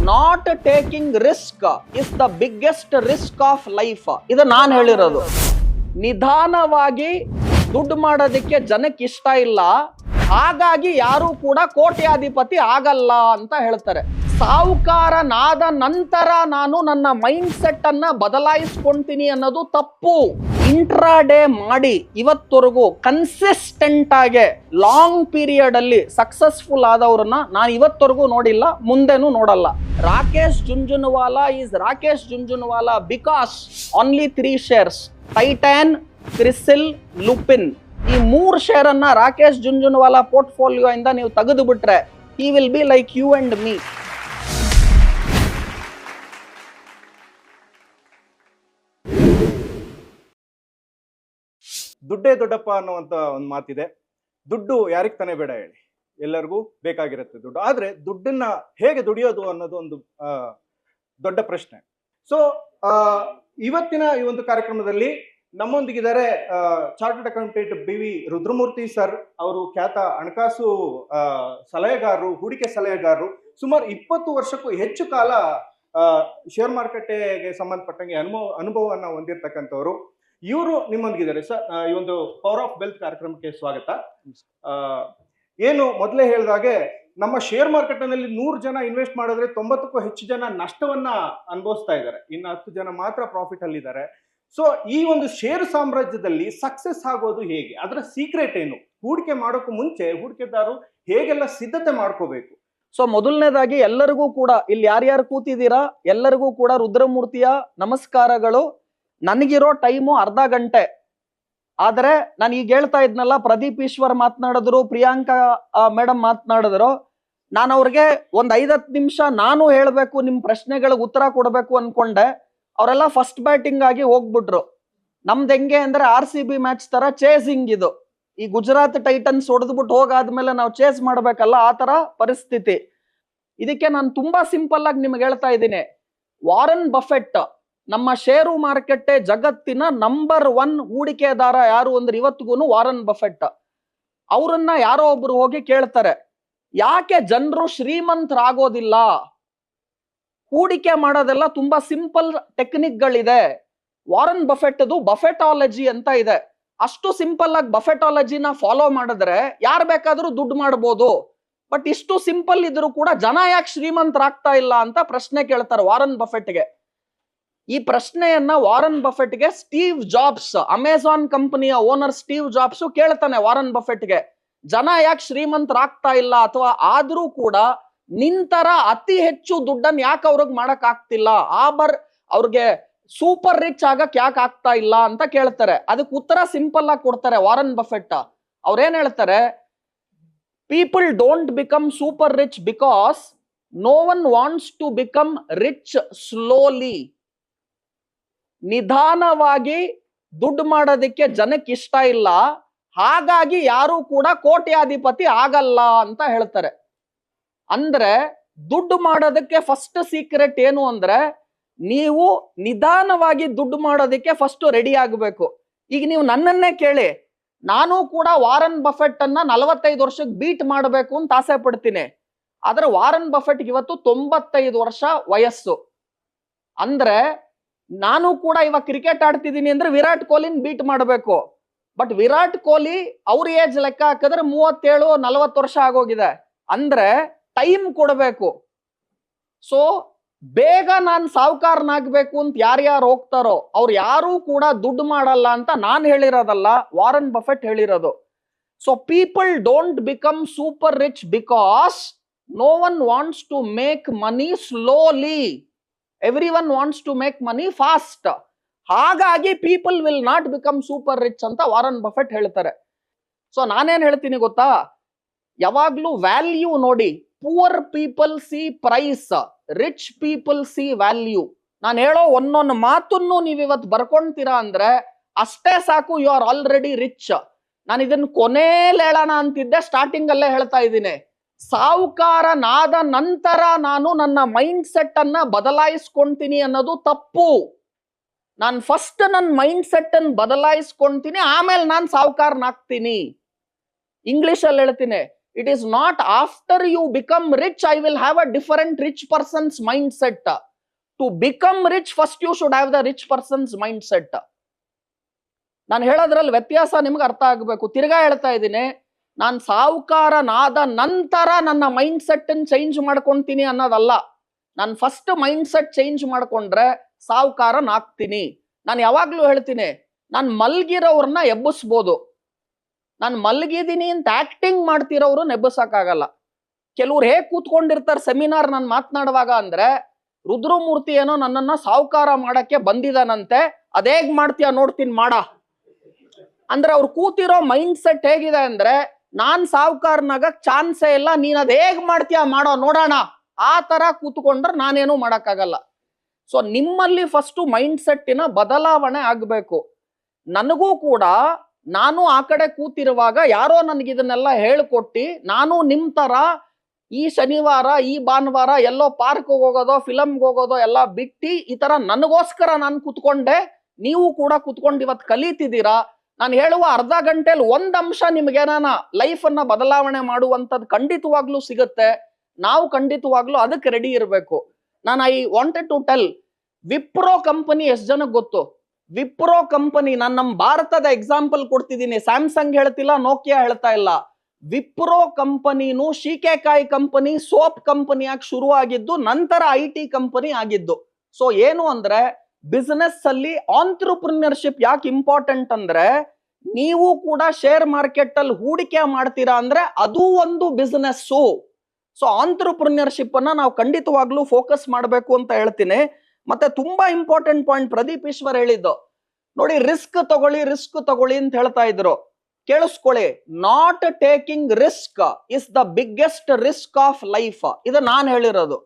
Not taking risk is the biggest risk of life. ಇದು ನಾನು ಹೇಳಿರೋದು. ನಿಧಾನವಾಗಿ ದುಡ್ಡು ಮಾಡೋದಕ್ಕೆ ಜನಕ್ಕೆ ಇಷ್ಟ ಇಲ್ಲ, ಹಾಗಾಗಿ ಯಾರು ಕೂಡ ಕೋಟ್ಯಾಧಿಪತಿ ಆಗಲ್ಲ ಅಂತ ಹೇಳ್ತಾರೆ. ಸಾಹುಕಾರನಾದ ನಂತರ ನಾನು ನನ್ನ ಮೈಂಡ್ ಸೆಟ್ ಅನ್ನ ಬದಲಾಯಿಸ್ಕೊಂತೀನಿ ಅನ್ನೋದು ತಪ್ಪು. ಇಂಟ್ರಾಡೇ ಮಾಡಿ ಇವತ್ತವರೆಗೂ ಕನ್ಸಿಸ್ಟೆಂಟ್ ಆಗಿ ಲಾಂಗ್ ಪೀರಿಯಡ್ ಅಲ್ಲಿ ಸಕ್ಸಸ್ಫುಲ್ ಆದವ್ರನ್ನ ನಾನು ಇವತ್ತವರೆಗೂ ನೋಡಿಲ್ಲ, ಮುಂದೆನೂ ನೋಡಲ್ಲ. Rakesh Jhunjhunwala is Rakesh Jhunjhunwala because only 3 shares, Titan, CRISIL, Lupin. ಈ 3 ಶೇರ್ ಅನ್ನ ರಾಕೇಶ್ ಜುಂಜುನವಾಲಾ ಪೋರ್ಟ್ಫೋಲಿಯೋ ಇಂದ ನೀವು ತೆಗೆದು ಬಿಟ್ರೆ he will be like you and me. ದುಡ್ಡೇ ದೊಡ್ಡಪ್ಪ ಅನ್ನುವಂತ ಒಂದು ಮಾತಿದೆ. ದುಡ್ಡು ಯಾರಿಗೆ ತಾನೇ ಬೇಡ ಹೇಳಿ, ಎಲ್ಲರಿಗೂ ಬೇಕಾಗಿರುತ್ತೆ ದುಡ್ಡು. ಆದ್ರೆ ದುಡ್ಡನ್ನ ಹೇಗೆ ದುಡಿಯೋದು ಅನ್ನೋದು ಒಂದು ದೊಡ್ಡ ಪ್ರಶ್ನೆ. ಸೊ ಇವತ್ತಿನ ಈ ಒಂದು ಕಾರ್ಯಕ್ರಮದಲ್ಲಿ ನಮ್ಮೊಂದಿಗಿದ್ದಾರೆ chartered accountant BV Rudramurthy sir. ಅವರು ಖ್ಯಾತ ಹಣಕಾಸು ಸಲಹೆಗಾರರು, ಹೂಡಿಕೆ ಸಲಹೆಗಾರರು. ಸುಮಾರು 20 ವರ್ಷಕ್ಕೂ ಹೆಚ್ಚು ಕಾಲ ಶೇರ್ ಮಾರ್ಕೆಟ್ಗೆ ಸಂಬಂಧಪಟ್ಟಂಗೆ ಅನುಭವವನ್ನು ಹೊಂದಿರತಕ್ಕಂಥವ್ರು. ಇವರು ನಿಮ್ಮೊಂದಿಗಿದ್ದಾರೆ ಸರ್. ಈ ಒಂದು ಪವರ್ ಆಫ್ ವೆಲ್ತ್ ಕಾರ್ಯಕ್ರಮಕ್ಕೆ ಸ್ವಾಗತ. ಏನು ಮೊದಲೇ ಹೇಳಿದಾಗೆ ನಮ್ಮ ಶೇರ್ ಮಾರ್ಕೆಟ್ ನಲ್ಲಿ 100 ಜನ ಇನ್ವೆಸ್ಟ್ ಮಾಡಿದ್ರೆ 90ಕ್ಕೂ ಹೆಚ್ಚು ಜನ ನಷ್ಟವನ್ನ ಅನುಭವಿಸ್ತಾ ಇದ್ದಾರೆ, ಇನ್ನು 10 ಜನ ಮಾತ್ರ ಪ್ರಾಫಿಟ್ ಅಲ್ಲಿ ಇದ್ದಾರೆ. ಸೊ ಈ ಒಂದು ಶೇರ್ ಸಾಮ್ರಾಜ್ಯದಲ್ಲಿ ಸಕ್ಸಸ್ ಆಗೋದು ಹೇಗೆ, ಅದರ ಸೀಕ್ರೆಟ್ ಏನು, ಹೂಡಿಕೆ ಮಾಡೋಕ್ಕೂ ಮುಂಚೆ ಹೂಡಿಕೆದಾರರು ಹೇಗೆಲ್ಲ ಸಿದ್ಧತೆ ಮಾಡ್ಕೋಬೇಕು? ಸೊ ಮೊದಲನೇದಾಗಿ ಎಲ್ಲರಿಗೂ ಕೂಡ, ಇಲ್ಲಿ ಯಾರ್ಯಾರು ಕೂತಿದ್ದೀರಾ ಎಲ್ಲರಿಗೂ ಕೂಡ ರುದ್ರಮೂರ್ತಿಯ ನಮಸ್ಕಾರಗಳು. ನನಗಿರೋ ಟೈಮು ಅರ್ಧ ಗಂಟೆ. ಆದ್ರೆ ನಾನು ಈಗ ಹೇಳ್ತಾ ಇದ್ನಲ್ಲ, ಪ್ರದೀಪ್ ಈಶ್ವರ್ ಮಾತನಾಡಿದ್ರು, ಪ್ರಿಯಾಂಕಾ ಮೇಡಮ್ ಮಾತನಾಡಿದ್ರು. ನಾನು ಅವ್ರಿಗೆ ಒಂದ್ 5-10 ನಿಮಿಷ ನಾನು ಹೇಳ್ಬೇಕು, ನಿಮ್ ಪ್ರಶ್ನೆಗಳಿಗೆ ಉತ್ತರ ಕೊಡ್ಬೇಕು ಅನ್ಕೊಂಡೆ. ಅವರೆಲ್ಲ ಫಸ್ಟ್ ಬ್ಯಾಟಿಂಗ್ ಆಗಿ ಹೋಗ್ಬಿಟ್ರು. ನಮ್ದು ಹೆಂಗೆ ಅಂದ್ರೆ RCB ಮ್ಯಾಚ್ ತರ ಚೇಸಿಂಗ್ ಇದು. ಈ ಗುಜರಾತ್ ಟೈಟನ್ಸ್ ಹೊಡೆದ್ಬಿಟ್ಟು ಹೋಗಾದ್ಮೇಲೆ ನಾವು ಚೇಸ್ ಮಾಡ್ಬೇಕಲ್ಲ, ಆ ತರ ಪರಿಸ್ಥಿತಿ. ಇದಕ್ಕೆ ನಾನು ತುಂಬಾ ಸಿಂಪಲ್ ಆಗಿ ನಿಮ್ಗೆ ಹೇಳ್ತಾ ಇದ್ದೀನಿ. ವಾರನ್ ಬಫೆಟ್ ನಮ್ಮ ಷೇರು ಮಾರ್ಕೆಟ್ ಜಗತ್ತಿನ ನಂಬರ್ 1 ಹೂಡಿಕೆದಾರ ಯಾರು ಅಂದ್ರೆ ಇವತ್ತಿಗೂ ವಾರನ್ ಬಫೆಟ್. ಅವರನ್ನ ಯಾರೋ ಒಬ್ರು ಹೋಗಿ ಕೇಳ್ತಾರೆ, ಯಾಕೆ ಜನರು ಶ್ರೀಮಂತರಾಗೋದಿಲ್ಲ? ಹೂಡಿಕೆ ಮಾಡೋದೆಲ್ಲ ತುಂಬಾ ಸಿಂಪಲ್ ಟೆಕ್ನಿಕ್ಗಳಿದೆ. ವಾರನ್ ಬಫೆಟ್ದು ಬಫೆಟಾಲಜಿ ಅಂತ ಇದೆ. ಅಷ್ಟು ಸಿಂಪಲ್ ಆಗಿ ಬಫೆಟಾಲಜಿನ ಫಾಲೋ ಮಾಡಿದ್ರೆ ಯಾರು ಬೇಕಾದ್ರೂ ದುಡ್ಡು ಮಾಡ್ಬೋದು. ಬಟ್ ಇಷ್ಟು ಸಿಂಪಲ್ ಇದ್ರು ಕೂಡ ಜನ ಯಾಕೆ ಶ್ರೀಮಂತರಾಗ್ತಾ ಇಲ್ಲ ಅಂತ ಪ್ರಶ್ನೆ ಕೇಳ್ತಾರೆ ವಾರನ್ ಬಫೆಟ್ಗೆ. ಈ ಪ್ರಶ್ನೆಯನ್ನ ವಾರನ್ ಬಫೆಟ್ಗೆ ಸ್ಟೀವ್ ಜಾಬ್ಸ್, ಅಮೆಜಾನ್ ಕಂಪನಿಯ ಓನರ್ ಸ್ಟೀವ್ ಜಾಬ್ಸ್ ಕೇಳ್ತಾನೆ ವಾರನ್ ಬಫೆಟ್ಗೆ, ಜನ ಯಾಕೆ ಶ್ರೀಮಂತರಾಗ್ತಾ ಇಲ್ಲ, ಅಥವಾ ಆದ್ರೂ ಕೂಡ ನಿಂತರ ಅತಿ ಹೆಚ್ಚು ದುಡ್ಡನ್ನು ಯಾಕೆ ಅವ್ರಿಗೆ ಮಾಡಕ್ ಆಗ್ತಿಲ್ಲ, ಅವ್ರಿಗೆ ಸೂಪರ್ ರಿಚ್ ಆಗಕ್ ಯಾಕೆ ಆಗ್ತಾ ಇಲ್ಲ ಅಂತ ಕೇಳ್ತಾರೆ. ಅದಕ್ಕೆ ಉತ್ತರ ಸಿಂಪಲ್ ಆಗಿ ಕೊಡ್ತಾರೆ ವಾರನ್ ಬಫೆಟ್. ಅವ್ರೇನ್ ಹೇಳ್ತಾರೆ, people don't become super rich because no one wants to become rich slowly. ನಿಧಾನವಾಗಿ ದುಡ್ಡು ಮಾಡೋದಕ್ಕೆ ಜನಕ್ಕೆ ಇಷ್ಟ ಇಲ್ಲ, ಹಾಗಾಗಿ ಯಾರು ಕೂಡ ಕೋಟ್ಯಾಧಿಪತಿ ಆಗಲ್ಲ ಅಂತ ಹೇಳ್ತಾರೆ. ಅಂದ್ರೆ ದುಡ್ಡು ಮಾಡೋದಕ್ಕೆ ಫಸ್ಟ್ ಸೀಕ್ರೆಟ್ ಏನು ಅಂದ್ರೆ, ನೀವು ನಿಧಾನವಾಗಿ ದುಡ್ಡು ಮಾಡೋದಕ್ಕೆ ಫಸ್ಟ್ ರೆಡಿ ಆಗಬೇಕು. ಈಗ ನೀವು ನನ್ನನ್ನೇ ಕೇಳಿ, ನಾನು ಕೂಡ ವಾರನ್ ಬಫೆಟ್ ಅನ್ನ 45 ವರ್ಷಕ್ಕೆ ಬೀಟ್ ಮಾಡಬೇಕು ಅಂತ ಆಸೆ ಪಡ್ತೀನಿ. ಆದ್ರೆ ವಾರನ್ ಬಫೆಟ್ ಇವತ್ತು 95 ವರ್ಷ ವಯಸ್ಸು. ಅಂದ್ರೆ ನಾನು ಕೂಡ ಇವಾಗ ಕ್ರಿಕೆಟ್ ಆಡ್ತಿದ್ದೀನಿ ಅಂದ್ರೆ ವಿರಾಟ್ ಕೊಹ್ಲಿನ ಬೀಟ್ ಮಾಡಬೇಕು. ಬಟ್ ವಿರಾಟ್ ಕೊಹ್ಲಿ ಅವ್ರ ಏಜ್ ಲೆಕ್ಕ ಹಾಕಿದ್ರೆ 37-40 ವರ್ಷ ಆಗೋಗಿದೆ. ಅಂದ್ರೆ ಟೈಮ್ ಕೊಡಬೇಕು. ಸೊ ಬೇಗ ನಾನು ಸಾಹುಕಾರನಾಗ್ಬೇಕು ಅಂತ ಯಾರ್ಯಾರು ಹೋಗ್ತಾರೋ ಅವ್ರು ಯಾರೂ ಕೂಡ ದುಡ್ಡು ಮಾಡಲ್ಲ ಅಂತ ನಾನು ಹೇಳಿರೋದಲ್ಲ, ವಾರನ್ ಬಫೆಟ್ ಹೇಳಿರೋದು. So people don't become super rich because no one wants to make money slowly, everyone wants to make money fast. ಹಾಗಾಗಿ people will not become super rich ಅಂತ ವಾರನ್ ಬಫೆಟ್ ಹೇಳ್ತಾರೆ. ಸೊ ನಾನೇನ್ ಹೇಳ್ತೀನಿ ಗೊತ್ತಾ, ಯಾವಾಗ್ಲೂ value ನೋಡಿ. Poor people see price, rich people see value. ನಾನು ಹೇಳೋ ಒಂದೊಂದು ಮಾತನ್ನು ನೀವು ಇವತ್ತು ಬರ್ಕೊಂತೀರಾ ಅಂದ್ರೆ ಅಷ್ಟೇ ಸಾಕು, ಯು ಆರ್ ಆಲ್ರೆಡಿ ರಿಚ್. ನಾನು ಇದನ್ನ ಕೊನೆಯಲ್ಲಿ ಹೇಳೋಣ ಅಂತಿದ್ದೆ, ಸ್ಟಾರ್ಟಿಂಗ್ ಅಲ್ಲೇ ಹೇಳ್ತಾ ಇದ್ದೀನಿ. ಸಾಹುಕಾರನಾದ ನಂತರ ನಾನು ನನ್ನ ಮೈಂಡ್ ಸೆಟ್ ಅನ್ನ ಬದಲಾಯಿಸ್ಕೊಂತೀನಿ ಅನ್ನೋದು ತಪ್ಪು. ನಾನು ಫಸ್ಟ್ ನನ್ನ ಮೈಂಡ್ ಸೆಟ್ ಅನ್ನು ಬದಲಾಯಿಸ್ಕೊಂತೀನಿ, ಆಮೇಲೆ ನಾನು ಸಾಹುಕಾರನಾಗ್ತೀನಿ. ಇಂಗ್ಲಿಷ್ ಅಲ್ಲಿ ಹೇಳ್ತೀನಿ, It is not after you become rich, I will have a different rich person's mindset. To become rich, first you should have the rich person's mindset. ನಾನು ಹೇಳೋದ್ರಲ್ಲಿ ವ್ಯತ್ಯಾಸ ನಿಮ್ಗೆ ಅರ್ಥ ಆಗಬೇಕು. ತಿರ್ಗಾ ಹೇಳ್ತಾ ಇದ್ದೀನಿ, ನಾನು ಸಾಹುಕಾರನಾದ ನಂತರ ನನ್ನ ಮೈಂಡ್ ಸೆಟ್ ಚೇಂಜ್ ಮಾಡ್ಕೊಂತೀನಿ ಅನ್ನೋದಲ್ಲ. ನಾನು ಫಸ್ಟ್ ಮೈಂಡ್ ಸೆಟ್ ಚೇಂಜ್ ಮಾಡ್ಕೊಂಡ್ರೆ ಸಾಹುಕಾರನಾಗ್ತೀನಿ. ನಾನು ಯಾವಾಗ್ಲೂ ಹೇಳ್ತೀನಿ, ನಾನು ಮಲ್ಗಿರೋರ್ನ ಎಬ್ಬಿಸ್ಬೋದು, ನಾನು ಮಲ್ಗಿದ್ದೀನಿ ಅಂತ ಆಕ್ಟಿಂಗ್ ಮಾಡ್ತಿರೋರು ಎಬ್ಬಿಸಕ್ಕಾಗಲ್ಲ. ಕೆಲವ್ರು ಹೇಗ್ ಕೂತ್ಕೊಂಡಿರ್ತಾರೆ ಸೆಮಿನಾರ್ ನಾನು ಮಾತನಾಡುವಾಗ ಅಂದ್ರೆ, ರುದ್ರಮೂರ್ತಿ ಏನೋ ನನ್ನನ್ನ ಸಾಹುಕಾರ ಮಾಡಕ್ಕೆ ಬಂದಿದಾನಂತೆ, ಅದೇಗ್ ಮಾಡ್ತೀಯ ನೋಡ್ತೀನಿ ಮಾಡ ಅಂದ್ರೆ, ಅವ್ರು ಕೂತಿರೋ ಮೈಂಡ್ ಸೆಟ್ ಹೇಗಿದೆ ಅಂದ್ರೆ, ನಾನ್ ಸಾಹುಕಾರನಾಗಕ್ ಚಾನ್ಸೇ ಇಲ್ಲ, ನೀನ್ ಅದ್ ಹೇಗ್ ಮಾಡ್ತೀಯ ಮಾಡೋ ನೋಡೋಣ, ಆ ತರ ಕೂತ್ಕೊಂಡ್ರೆ ನಾನೇನು ಮಾಡಕ್ಕಾಗಲ್ಲ. ಸೊ ನಿಮ್ಮಲ್ಲಿ ಫಸ್ಟ್ ಮೈಂಡ್ ಸೆಟ್ಟಿನ ಬದಲಾವಣೆ ಆಗ್ಬೇಕು. ನನಗೂ ಕೂಡ ನಾನು ಆ ಕಡೆ ಕೂತಿರುವಾಗ ಯಾರೋ ನನಗೆ ಇದನ್ನೆಲ್ಲ ಹೇಳ್ಕೊಟ್ಟಿ, ನಾನು ನಿಮ್ ತರ ಈ ಶನಿವಾರ ಈ ಭಾನುವಾರ ಎಲ್ಲೋ ಪಾರ್ಕ್ ಹೋಗೋದೋ ಫಿಲಮ್ಗೆ ಹೋಗೋದೋ ಎಲ್ಲ ಬಿಟ್ಟು ಈ ತರ ನನಗೋಸ್ಕರ ನಾನು ಕೂತ್ಕೊಂಡೆ. ನೀವು ಕೂಡ ಕೂತ್ಕೊಂಡು ಇವತ್ತು ಕಲಿತಿದ್ದೀರಾ. ನಾನು ಹೇಳುವ ಅರ್ಧ ಗಂಟೆಯಲ್ಲಿ ಒಂದ್ ಅಂಶ ನಿಮ್ಗೇನಾನ ಲೈಫ್ ಅನ್ನ ಬದಲಾವಣೆ ಮಾಡುವಂತದ್ದು ಖಂಡಿತವಾಗ್ಲೂ ಸಿಗುತ್ತೆ. ನಾವು ಖಂಡಿತವಾಗ್ಲೂ ಅದಕ್ಕೆ ರೆಡಿ ಇರಬೇಕು. ನಾನು I wanted to tell, Wipro company ಎಷ್ಟು ಜನಕ್ಕೆ ಗೊತ್ತು? ವಿಪ್ರೋ ಕಂಪನಿ, ನಾನು ನಮ್ಮ ಭಾರತದ ಎಕ್ಸಾಂಪಲ್ ಕೊಡ್ತಿದ್ದೀನಿ, ಸ್ಯಾಮ್ಸಂಗ್ ಹೇಳ್ತಿಲ್ಲ, ನೋಕಿಯಾ ಹೇಳ್ತಾ ಇಲ್ಲ. ವಿಪ್ರೋ ಕಂಪನಿನು ಶೀಕೆಕಾಯಿ ಕಂಪನಿ, ಸೋಪ್ ಕಂಪನಿಯಾಗಿ ಶುರು ಆಗಿದ್ದು, ನಂತರ IT ಕಂಪನಿ ಆಗಿದ್ದು. ಸೊ ಏನು ಅಂದ್ರೆ, ಬಿಸ್ನೆಸ್ ಅಲ್ಲಿ ಆಂಟ್ರಪ್ರಿನರ್ಶಿಪ್ ಯಾಕೆ ಇಂಪಾರ್ಟೆಂಟ್ ಅಂದ್ರೆ, ನೀವು ಕೂಡ ಶೇರ್ ಮಾರ್ಕೆಟ್ ಅಲ್ಲಿ ಹೂಡಿಕೆ ಮಾಡ್ತೀರಾ ಅಂದ್ರೆ ಅದು ಒಂದು ಬಿಸ್ನೆಸ್ಸು. ಸೊ ಆಂಟ್ರಪ್ರಿನರ್ಶಿಪ್ ಅನ್ನ ನಾವು ಖಂಡಿತವಾಗ್ಲೂ ಫೋಕಸ್ ಮಾಡಬೇಕು ಅಂತ ಹೇಳ್ತೀನಿ. ಮತ್ತೆ ತುಂಬಾ ಇಂಪಾರ್ಟೆಂಟ್ ಪಾಯಿಂಟ್ ಪ್ರದೀಪ್ ಈಶ್ವರ್ ಹೇಳಿದ್ದು ನೋಡಿ, ರಿಸ್ಕ್ ತಗೊಳ್ಳಿ ಅಂತ ಹೇಳ್ತಾ ಇದ್ರು. ಕೇಳಿಸ್ಕೊಳ್ಳಿ, not taking risk is the biggest risk of life. ಇದು ನಾನು ಹೇಳಿರೋದು.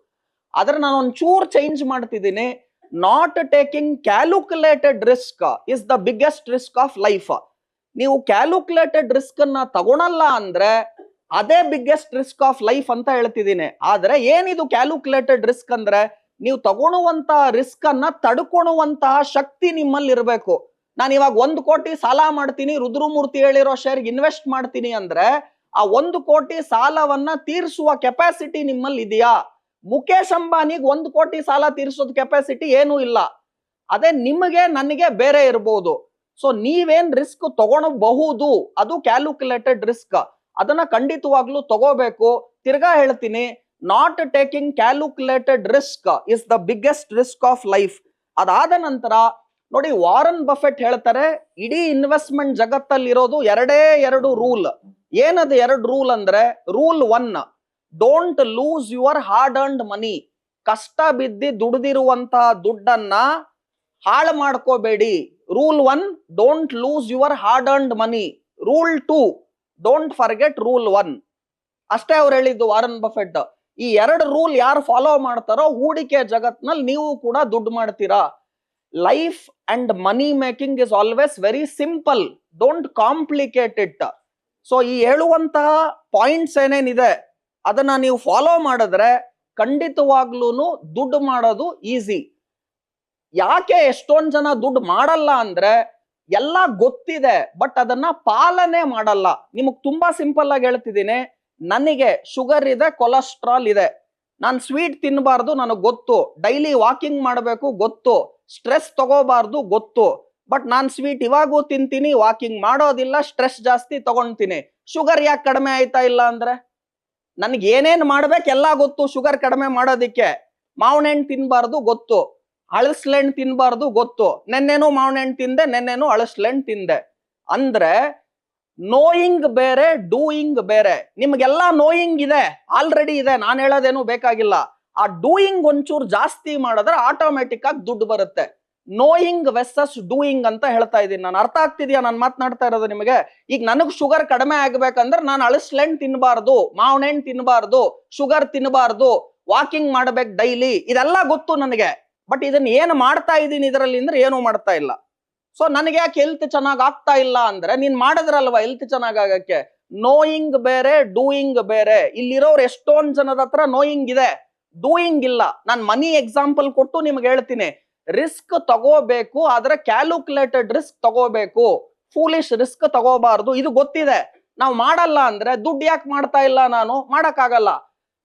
ಆದ್ರೆ ನಾನು ಒಂಚೂರು ಚೇಂಜ್ ಮಾಡ್ತಿದ್ದೀನಿ, not taking calculated risk is the biggest risk of life. ನೀವು ಕ್ಯಾಲ್ಕುಲೇಟೆಡ್ ರಿಸ್ಕ್ ಅನ್ನ ತಗೊಳಲ್ಲ ಅಂದ್ರೆ ಅದೇ ಬಿಗ್ಗೆಸ್ಟ್ ರಿಸ್ಕ್ ಆಫ್ ಲೈಫ್ ಅಂತ ಹೇಳ್ತಿದ್ದೀನಿ. ಆದ್ರೆ ಏನಿದು ಕ್ಯಾಲ್ಕುಲೇಟೆಡ್ ರಿಸ್ಕ್ ಅಂದ್ರೆ, ನೀವು ತಗೊಳುವಂತಹ ರಿಸ್ಕ್ ಅನ್ನ ತಡ್ಕೊಳುವಂತಹ ಶಕ್ತಿ ನಿಮ್ಮಲ್ಲಿ ಇರಬೇಕು. ನಾನು ಇವಾಗ 1 ಕೋಟಿ ಸಾಲ ಮಾಡ್ತೀನಿ, ರುದ್ರಮೂರ್ತಿ ಹೇಳಿರೋ ಶೇರ್ಗೆ ಇನ್ವೆಸ್ಟ್ ಮಾಡ್ತೀನಿ ಅಂದ್ರೆ ಆ 1 ಕೋಟಿ ಸಾಲವನ್ನ ತೀರಿಸುವ ಕೆಪಾಸಿಟಿ ನಿಮ್ಮಲ್ಲಿ ಇದೆಯಾ? ಮುಖೇಶ್ ಅಂಬಾನಿಗೆ 1 ಕೋಟಿ ಸಾಲ ತೀರಿಸೋದ್ ಕೆಪಾಸಿಟಿ ಏನೂ ಇಲ್ಲ. ಅದೇ ನಿಮಗೆ ನನಗೆ ಬೇರೆ ಇರಬಹುದು. ಸೊ ನೀವೇನ್ ರಿಸ್ಕ್ ತಗೊಳಬಹುದು, ಅದು ಕ್ಯಾಲ್ಕುಲೇಟೆಡ್ ರಿಸ್ಕ್. ಅದನ್ನ ಖಂಡಿತವಾಗ್ಲೂ ತಗೋಬೇಕು. ತಿರ್ಗಾ ಹೇಳ್ತೀನಿ, not taking calculated risk is the biggest risk of life. ಅದಾದ ನಂತರ ನೋಡಿ, ವಾರನ್ ಬಫೆಟ್ ಹೇಳ್ತಾರೆ, ಇಡೀ ಇನ್ವೆಸ್ಟ್ಮೆಂಟ್ ಜಗತ್ತಲ್ಲಿ ಇರೋದು 2 ರೂಲ್. ಏನದು 2 ರೂಲ್ ಅಂದ್ರೆ, rule 1, don't lose your hard earned money. ಕಷ್ಟ ಬಿದ್ದಿ ದುಡ್ದಿರುವಂತಹ ದುಡ್ಡನ್ನ ಹಾಳು ಮಾಡ್ಕೋಬೇಡಿ. Rule 1, don't lose your hard earned money. Rule 2, don't forget rule 1. ಅಷ್ಟೇ ಅವ್ರು ಹೇಳಿದ್ದು ವಾರನ್ ಬಫೆಟ್. ಈ 2 ರೂಲ್ ಯಾರು ಫಾಲೋ ಮಾಡ್ತಾರೋ ಹೂಡಿಕೆ ಜಗತ್ನಲ್ಲಿ ನೀವು ಕೂಡ ದುಡ್ಡು ಮಾಡ್ತೀರಾ. Life and money making is always very simple, don't complicate it. So ಈ ಹೇಳುವಂತಹ ಪಾಯಿಂಟ್ಸ್ ಏನೇನಿದೆ ಅದನ್ನ ನೀವು ಫಾಲೋ ಮಾಡಿದ್ರೆ ಖಂಡಿತವಾಗ್ಲೂ ದುಡ್ಡು ಮಾಡೋದು ಈಸಿ. ಯಾಕೆ ಎಷ್ಟೊಂದ್ ಜನ ದುಡ್ಡು ಮಾಡಲ್ಲ ಅಂದ್ರೆ, ಎಲ್ಲ ಗೊತ್ತಿದೆ ಬಟ್ ಅದನ್ನ ಪಾಲನೆ ಮಾಡಲ್ಲ. ನಿಮಗ್ ತುಂಬಾ ಸಿಂಪಲ್ ಆಗಿ ಹೇಳ್ತಿದ್ದೀನಿ, ನನಗೆ ಶುಗರ್ ಇದೆ, ಕೊಲೆಸ್ಟ್ರಾಲ್ ಇದೆ, ನಾನು ಸ್ವೀಟ್ ತಿನ್ನಬಾರ್ದು ನನಗೆ ಗೊತ್ತು, ಡೈಲಿ ವಾಕಿಂಗ್ ಮಾಡಬೇಕು ಗೊತ್ತು, ಸ್ಟ್ರೆಸ್ ತಗೋಬಾರ್ದು ಗೊತ್ತು, ಬಟ್ ನಾನು ಸ್ವೀಟ್ ಇವಾಗೂ ತಿಂತೀನಿ, ವಾಕಿಂಗ್ ಮಾಡೋದಿಲ್ಲ, ಸ್ಟ್ರೆಸ್ ಜಾಸ್ತಿ ತಗೊಂತೀನಿ. ಶುಗರ್ ಯಾಕೆ ಕಡಿಮೆ ಆಯ್ತಾ ಇಲ್ಲ ಅಂದ್ರೆ, ನನ್ಗೆ ಏನೇನ್ ಮಾಡ್ಬೇಕೆಲ್ಲ ಗೊತ್ತು ಶುಗರ್ ಕಡಿಮೆ ಮಾಡೋದಿಕ್ಕೆ. ಮಾವಿನ ಹಣ್ಣು ತಿನ್ಬಾರ್ದು ಗೊತ್ತು, ಅಳಸ್ಲೆಣ್ಣು ತಿನ್ಬಾರ್ದು ಗೊತ್ತು, ನೆನ್ನೆನೂ ಮಾವಿನ ಹಣ್ಣು ತಿಂದೆ, ನೆನ್ನೆನೂ ಅಳಸ್ಲೆಣ್ಣು ತಿಂದೆ. ಅಂದ್ರೆ ನೋಯಿಂಗ್ ಬೇರೆ, ಡೂಯಿಂಗ್ ಬೇರೆ. ನಿಮ್ಗೆಲ್ಲ ನೋಯಿಂಗ್ ಇದೆ, ಆಲ್ರೆಡಿ ಇದೆ, ನಾನು ಹೇಳೋದೇನು ಬೇಕಾಗಿಲ್ಲ. ಆ ಡೂಯಿಂಗ್ ಒಂಚೂರು ಜಾಸ್ತಿ ಮಾಡಿದ್ರೆ ಆಟೋಮೆಟಿಕ್ ಆಗಿ ದುಡ್ಡು ಬರುತ್ತೆ. ನೋಯಿಂಗ್ ವೆಸಸ್ ಡೂಯಿಂಗ್ ಅಂತ ಹೇಳ್ತಾ ಇದ್ದೀನಿ ನಾನು. ಅರ್ಥ ಆಗ್ತಿದ್ಯಾ ನಾನು ಮಾತನಾಡ್ತಾ ಇರೋದು ನಿಮಗೆ? ಈಗ ನನಗ್ ಶುಗರ್ ಕಡಿಮೆ ಆಗ್ಬೇಕಂದ್ರೆ ನಾನು ಅಳಸ್ಲೆಣ್ಣು ತಿನ್ಬಾರ್ದು, ಮಾವಿನ ಹಣ್ಣು ತಿನ್ಬಾರ್ದು, ಶುಗರ್ ತಿನ್ಬಾರ್ದು, ವಾಕಿಂಗ್ ಮಾಡ್ಬೇಕು ಡೈಲಿ, ಇದೆಲ್ಲ ಗೊತ್ತು ನನಗೆ. ಬಟ್ ಇದನ್ನ ಏನು ಮಾಡ್ತಾ ಇದ್ದೀನಿ ಇದರಲ್ಲಿ ಅಂದ್ರೆ ಏನೂ ಮಾಡ್ತಾ ಇಲ್ಲ. ಸೊ ನನಗೆ ಯಾಕೆ ಹೆಲ್ತ್ ಚೆನ್ನಾಗ್ ಆಗ್ತಾ ಇಲ್ಲ ಅಂದ್ರೆ, ನೀನ್ ಮಾಡಿದ್ರಲ್ವಾ ಹೆಲ್ತ್ ಚೆನ್ನಾಗ್ ಆಗಕ್ಕೆ. ನೋಯಿಂಗ್ ಬೇರೆ, ಡೂಯಿಂಗ್ ಬೇರೆ. ಇಲ್ಲಿರೋರು ಎಷ್ಟೊಂದ್ ಜನದ ಹತ್ರ ನೋಯಿಂಗ್ ಇದೆ, ಡೂಯಿಂಗ್ ಇಲ್ಲ. ನಾನು ಮನಿ ಎಕ್ಸಾಂಪಲ್ ಕೊಟ್ಟು ನಿಮ್ಗೆ ಹೇಳ್ತೀನಿ, ರಿಸ್ಕ್ ತಗೋಬೇಕು ಆದ್ರೆ ಕ್ಯಾಲ್ಕುಲೇಟೆಡ್ ರಿಸ್ಕ್ ತಗೋಬೇಕು, ಫೂಲಿಶ್ ರಿಸ್ಕ್ ತಗೋಬಾರ್ದು. ಇದು ಗೊತ್ತಿದೆ. ನಾವು ಮಾಡಲ್ಲ ಅಂದ್ರೆ ದುಡ್ಡು ಯಾಕೆ ಮಾಡ್ತಾ ಇಲ್ಲ, ನಾನು ಮಾಡಕ್ಕಾಗಲ್ಲ.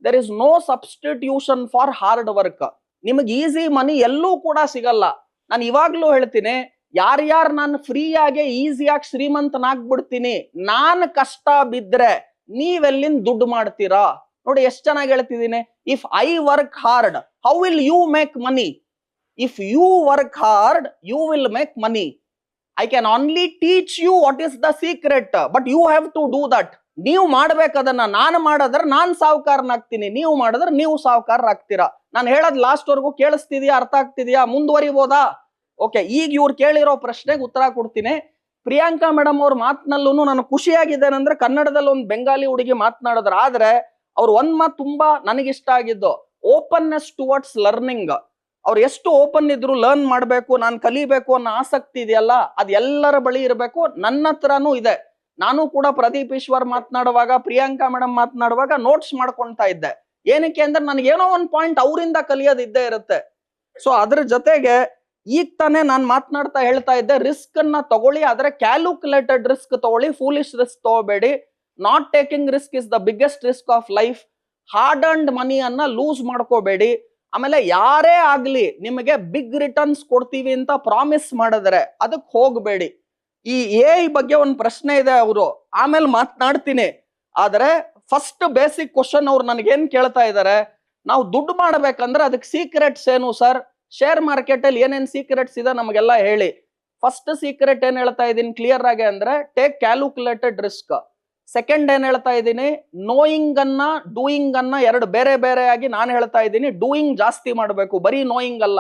There is no substitution for hard work. ನಿಮಗೆ ಈಸಿ ಮನಿ ಎಲ್ಲೂ ಕೂಡ ಸಿಗಲ್ಲ. ನಾನು ಇವಾಗ್ಲೂ ಹೇಳ್ತೀನಿ, ಯಾರ್ಯಾರು ನಾನು ಫ್ರೀಯಾಗೆ ಈಸಿಯಾಗಿ ಶ್ರೀಮಂತನಾಗ್ಬಿಡ್ತೀನಿ, ನಾನ್ ಕಷ್ಟ ಬಿದ್ರೆ ನೀವೆಲ್ಲಿಂದ ದುಡ್ಡು ಮಾಡ್ತೀರಾ? ನೋಡಿ ಎಷ್ಟು ಚೆನ್ನಾಗಿ ಹೇಳ್ತಿದ್ದೀನಿ. If I work hard, how will you make money? If you work hard, you will make money. I can only teach you what is the secret, but you have to do that. ನೀವು ಮಾಡ್ಬೇಕದನ್ನ. ನಾನು ಮಾಡಿದ್ರೆ ನಾನ್ ಸಾಹುಕಾರನಾಗ್ತೀನಿ, ನೀವು ಮಾಡಿದ್ರೆ ನೀವು ಸಾಹುಕಾರರಾಗ್ತೀರಾ. ನಾನು ಹೇಳೋದ್ last ವರ್ಗು ಕೇಳಿಸ್ತಿದ್ಯಾ, ಅರ್ಥ ಆಗ್ತಿದ್ಯಾ, ಮುಂದುವರಿಬೋದಾ? ಓಕೆ, ಈಗ ಇವ್ರು ಕೇಳಿರೋ ಪ್ರಶ್ನೆಗೆ ಉತ್ತರ ಕೊಡ್ತೀನಿ. ಪ್ರಿಯಾಂಕಾ ಮೇಡಮ್ ಅವ್ರ ಮಾತಿನಲ್ಲೂ ನಾನು ಖುಷಿಯಾಗಿದ್ದೇನೆ ಅಂದ್ರೆ, ಕನ್ನಡದಲ್ಲಿ ಒಂದು ಬೆಂಗಾಲಿ ಹುಡುಗಿ ಮಾತನಾಡಿದ್ರು. ಆದ್ರೆ ಅವ್ರು ಒಂದ್ ಮಾತು ತುಂಬಾ ನನಗಿಷ್ಟ ಆಗಿದ್ದು, ಓಪನ್ನೆಸ್ ಟುವರ್ಡ್ಸ್ ಲರ್ನಿಂಗ್. ಅವ್ರು ಎಷ್ಟು ಓಪನ್ ಇದ್ರು, ಲರ್ನ್ ಮಾಡ್ಬೇಕು, ನಾನು ಕಲಿಬೇಕು ಅನ್ನೋ ಆಸಕ್ತಿ ಇದೆಯಲ್ಲ, ಅದ್ ಎಲ್ಲರ ಬಳಿ ಇರಬೇಕು. ನನ್ನ ಹತ್ರನೂ ಇದೆ. ನಾನು ಕೂಡ ಪ್ರದೀಪ್ ಈಶ್ವರ್ ಮಾತನಾಡುವಾಗ, ಪ್ರಿಯಾಂಕಾ ಮೇಡಮ್ ಮಾತನಾಡುವಾಗ ನೋಟ್ಸ್ ಮಾಡ್ಕೊಳ್ತಾ ಇದ್ದೆ. ಏನಕ್ಕೆ ಅಂದ್ರೆ ನನಗೆ ಏನೋ ಒಂದ್ ಪಾಯಿಂಟ್ ಅವರಿಂದ ಕಲಿಯೋದಿದ್ದೇ ಇರುತ್ತೆ. ಸೊ ಅದ್ರ ಜೊತೆಗೆ ಈಗ ತಾನೇ ನಾನು ಮಾತನಾಡ್ತಾ ಹೇಳ್ತಾ ಇದ್ದೆ, ರಿಸ್ಕ್ ಅನ್ನ ತಗೊಳ್ಳಿ, ಆದ್ರೆ ಕ್ಯಾಲ್ಕುಲೇಟೆಡ್ ರಿಸ್ಕ್ ತಗೊಳ್ಳಿ, ಫೂಲಿಶ್ ರಿಸ್ಕ್ ತಗೋಬೇಡಿ. Not taking risk is the biggest risk of life. Hard earned money ಅನ್ನ ಲೂಸ್ ಮಾಡ್ಕೋಬೇಡಿ. ಆಮೇಲೆ ಯಾರೇ ಆಗ್ಲಿ ನಿಮಗೆ ಬಿಗ್ ರಿಟರ್ನ್ಸ್ ಕೊಡ್ತೀವಿ ಅಂತ ಪ್ರಾಮಿಸ್ ಮಾಡಿದ್ರೆ ಅದಕ್ಕೆ ಹೋಗಬೇಡಿ. ಈ ಎಐ ಬಗ್ಗೆ ಒಂದು ಪ್ರಶ್ನೆ ಇದೆ, ಅವರು ಆಮೇಲೆ ಮಾತನಾಡ್ತೀನಿ. ಆದ್ರೆ ಫಸ್ಟ್ ಬೇಸಿಕ್ ಕ್ವಶನ್ ಅವ್ರು ನನಗೇನ್ ಕೇಳ್ತಾ ಇದಾರೆ, ನಾವು ದುಡ್ಡು ಮಾಡ್ಬೇಕಂದ್ರೆ ಅದಕ್ಕೆ ಸೀಕ್ರೆಟ್ಸ್ ಏನು ಸರ್? ಶೇರ್ ಮಾರ್ಕೆಟ್ ಅಲ್ಲಿ ಏನೇನ್ ಸೀಕ್ರೆಟ್ಸ್ ಇದೆ ನಮಗೆಲ್ಲ ಹೇಳಿ. ಫಸ್ಟ್ ಸೀಕ್ರೆಟ್ ಏನ್ ಹೇಳ್ತಾ ಇದೀನಿ ಕ್ಲಿಯರ್ ಆಗಿ ಅಂದ್ರೆ, ಟೇಕ್ ಕ್ಯಾಲ್ಕುಲೇಟೆಡ್ ರಿಸ್ಕ್. ಸೆಕೆಂಡ್ ಏನ್ ಹೇಳ್ತಾ ಇದ್ದೀನಿ, ನೋಯಿಂಗ್ ಅನ್ನ ಡೂಯಿಂಗ್ ಅನ್ನ ಎರಡು ಬೇರೆ ಬೇರೆ ಆಗಿ ನಾನು ಹೇಳ್ತಾ ಇದ್ದೀನಿ. ಡೂಯಿಂಗ್ ಜಾಸ್ತಿ ಮಾಡಬೇಕು, ಬರೀ ನೋಯಿಂಗ್ ಅಲ್ಲ.